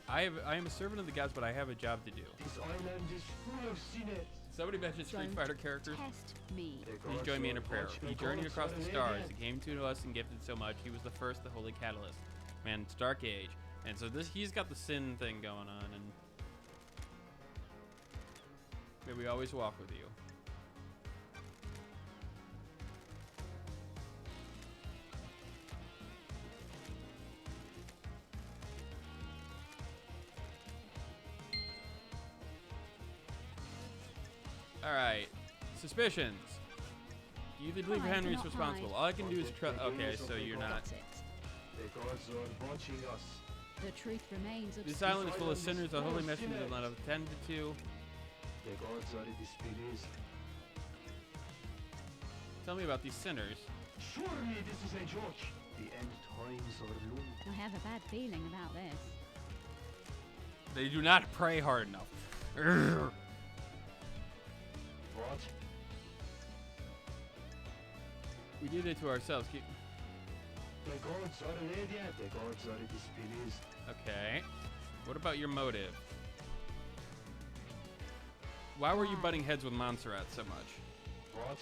I am a servant of the gods, but I have a job to do. This island is full of sinners. Somebody mentioned Street Don't Fighter characters. Test me. Please join me in a prayer. He journeyed across the stars. He came to us and gifted so much. He was the first, the holy catalyst. Man, it's Dark Age. And so he's got the sin thing going on. And may we always walk with you. Alright. Suspicions. You believe Hide, Henry's not responsible. hide. All I can do is trust. Okay, so you're not. That's it. The gods are watching us. The truth remains This obscure. island is full of sinners. The holy messengers are not attended to. The gods are displeased. Tell me about these sinners. Surely this is a joke. The end times are loom. I have a bad feeling about this. They do not pray hard enough. Urgh. What? We did it to ourselves. The gods are radiant. The gods are displeased. Okay. What about your motive? Why were you Why? butting heads with Montserrat so much? What?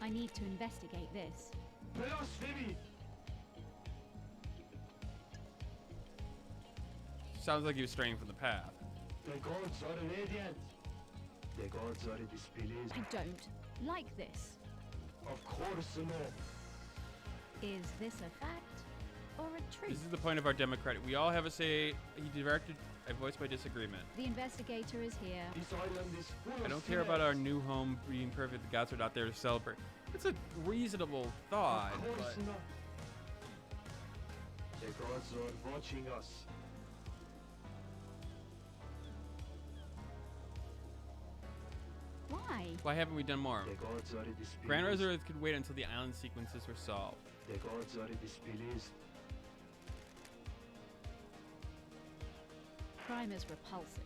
I need to investigate this. Blasphemy! Sounds like he was straying from the path. The gods are radiant. The gods are displeased. I don't like this. Of course not. Is this a fact or a This truth? is the point of our democratic. We all have a say. He directed. I voiced my disagreement. The investigator is here. This island is full I of don't care about our sinners. new home being perfect. The gods are not there to celebrate. It's a reasonable thought, Of course but not. The gods are watching us. Why? why haven't we done more? The gods are displeased. Grand Reserve could wait until the island sequences were solved. The gods are displeased. Crime is repulsive.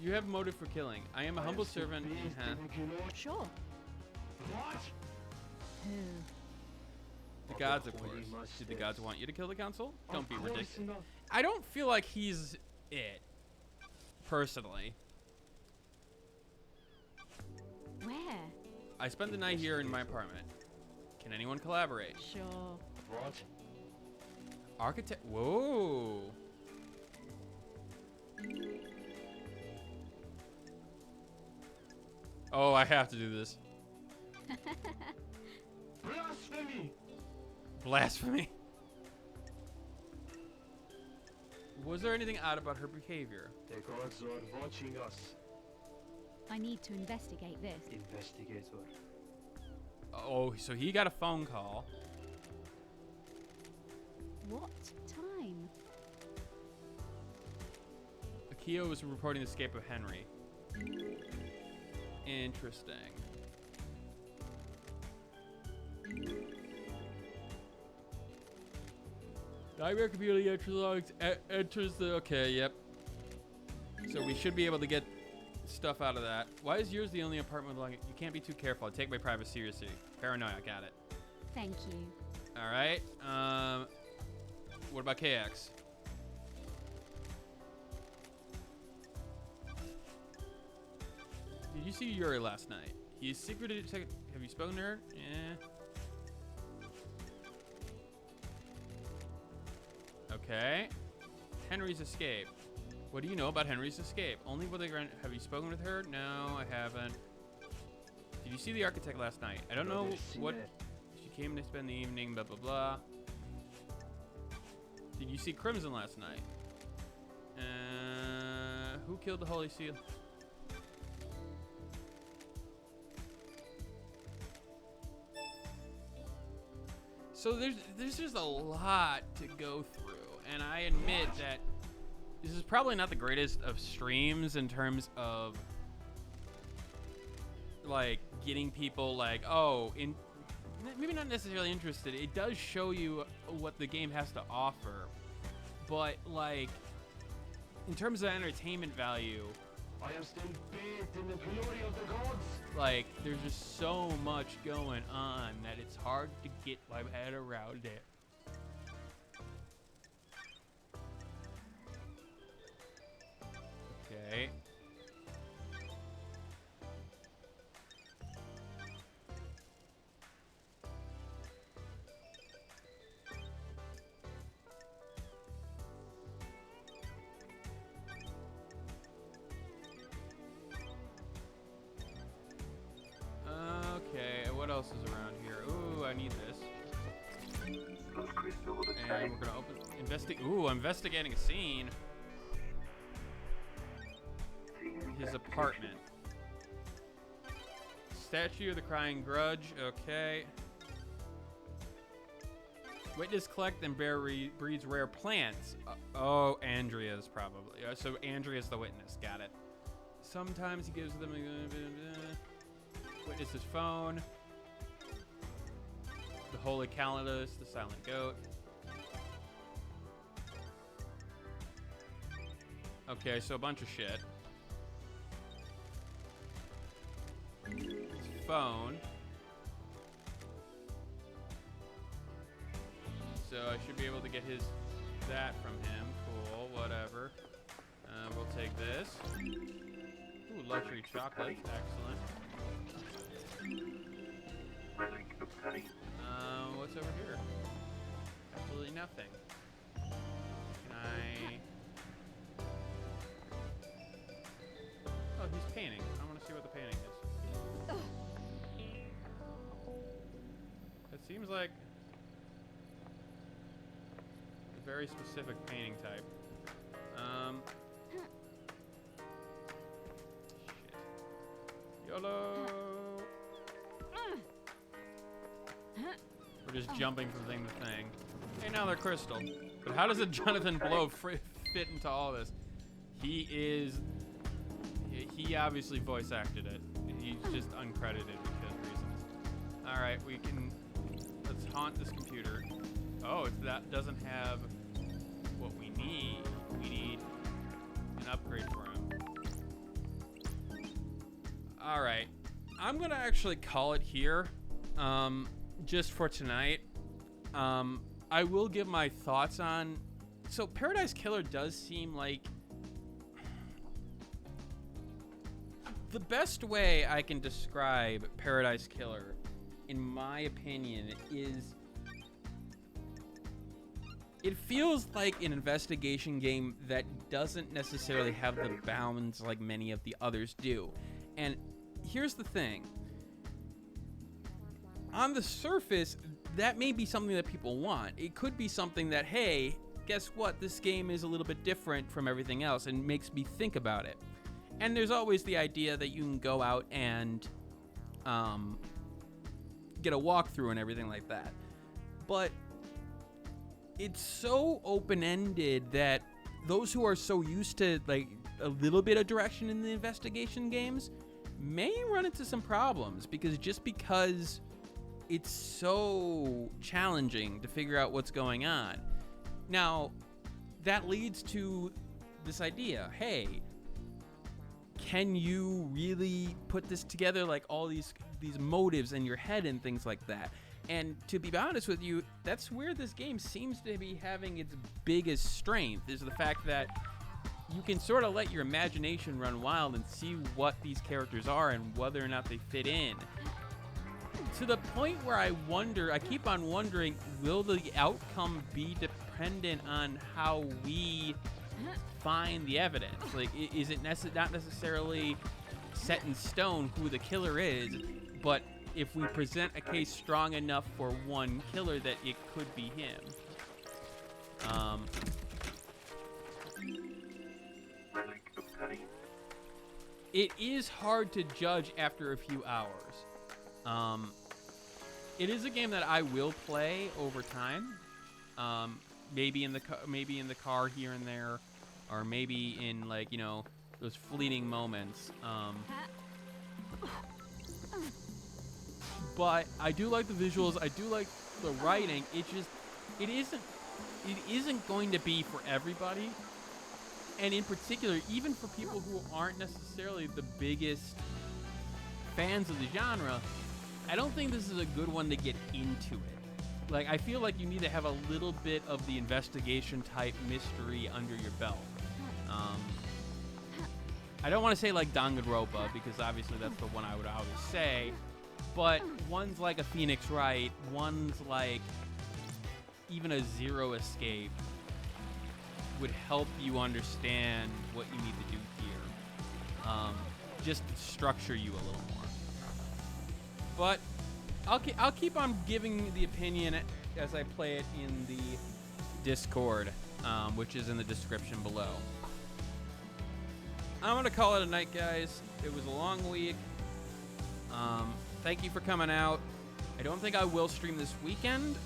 You have motive for killing. I am a humble servant. Sure. What? Who? The gods, of Holy course. Did the masters. gods want you to kill the council? Don't be Of course ridiculous. not. I don't feel like he's it, personally. Where? I spent the night here in my apartment. Can anyone collaborate? Sure. What? Architect. Whoa. Oh, I have to do this. Blasphemy! Blasphemy. Was there anything odd about her behavior? The gods are watching us. I need to investigate this. Investigator. Oh, so he got a phone call. What time? Akio was reporting the escape of Henry. Interesting. Nightmare community enters the... Okay, yep. So we should be able to get stuff out of that. Why is yours the only apartment belonging? You can't be too careful. I take my privacy seriously. Paranoia, got it. Thank you. All right. What about KX? Did you see Yuri last night? He's secreted. Have you spoken to her? Yeah. Okay. Henry's escape. What do you know about Henry's escape? Only what they grant. Have you spoken with her? No, I haven't. Did you see the architect last night? I don't know what. She came to spend the evening. Blah blah blah. Did you see Crimson last night? Who killed the Holy Seal? So there's just a lot to go through, and I admit that this is probably not the greatest of streams in terms of like getting people like, oh, maybe not necessarily interested. It does show you what the game has to offer, but like in terms of entertainment value, I am still bathed in the glory of the gods. like there's just so much going on that it's hard to get my head around it. Okay. Okay, what else is around here? Ooh, I need this. Lost crystal with a And tank. we're gonna open investigating a scene. His apartment. Statue of the Crying Grudge. Okay. Witness collect and breeds rare plants. Oh, Andrea's probably. So Andrea's the witness. Got it. Sometimes he gives them a witness's phone. The Holy Calidus, the Silent Goat. Okay, so a bunch of shit. His phone. So I should be able to get that from him. Cool, whatever. We'll take this. Ooh, luxury chocolate. Excellent. Relic obtained. What's over here? Absolutely nothing. Can I... Oh, he's painting. I want to see what the painting is. It seems like a very specific painting type. Shit. YOLO! We're just jumping from thing to thing. Hey, now they're crystal. But how does a Jonathan Blow fit into all this? He obviously voice acted it. He's just uncredited because reasons. All right, let's haunt this computer. Oh, that doesn't have what we need. We need an upgrade for him. All right, I'm gonna actually call it here. Just for tonight. I will give my thoughts on... So Paradise Killer does seem like... The best way I can describe Paradise Killer, in my opinion, is... It feels like an investigation game that doesn't necessarily have the bounds like many of the others do. And here's the thing. On the surface, that may be something that people want. It could be something that, hey, guess what? This game is a little bit different from everything else and makes me think about it. And there's always the idea that you can go out and get a walkthrough and everything like that. But it's so open-ended that those who are so used to like a little bit of direction in the investigation games may run into some problems because it's so challenging to figure out what's going on. Now, that leads to this idea. Hey, can you really put this together, like all these motives in your head and things like that? And to be honest with you, that's where this game seems to be having its biggest strength, is the fact that you can sort of let your imagination run wild and see what these characters are and whether or not they fit in. To the point where I keep on wondering, will the outcome be dependent on how we find the evidence? Like, is it not necessarily set in stone who the killer is, but if we present a case strong enough for one killer that it could be him? Relic obtained. It is hard to judge after a few hours. It is a game that I will play over time. Maybe in the car here and there, or maybe in like, you know, those fleeting moments. But I do like the visuals. I do like the writing. It isn't going to be for everybody. And in particular, even for people who aren't necessarily the biggest fans of the genre, I don't think this is a good one to get into it. Like, I feel like you need to have a little bit of the investigation type mystery under your belt. I don't want to say like Danganronpa because obviously that's the one I would always say, but ones like a Phoenix Wright, ones like even a Zero Escape would help you understand what you need to do here. Just structure you a little more. But I'll keep on giving the opinion as I play it in the Discord, which is in the description below. I'm gonna call it a night, guys. It was a long week. Thank you for coming out. I don't think I will stream this weekend.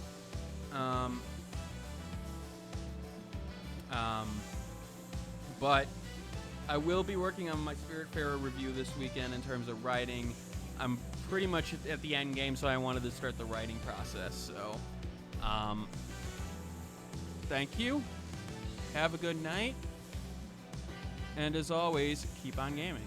But I will be working on my Spiritfarer review this weekend in terms of writing. I'm pretty much at the end game, so I wanted to start the writing process. So, thank you. Have a good night. And as always, keep on gaming.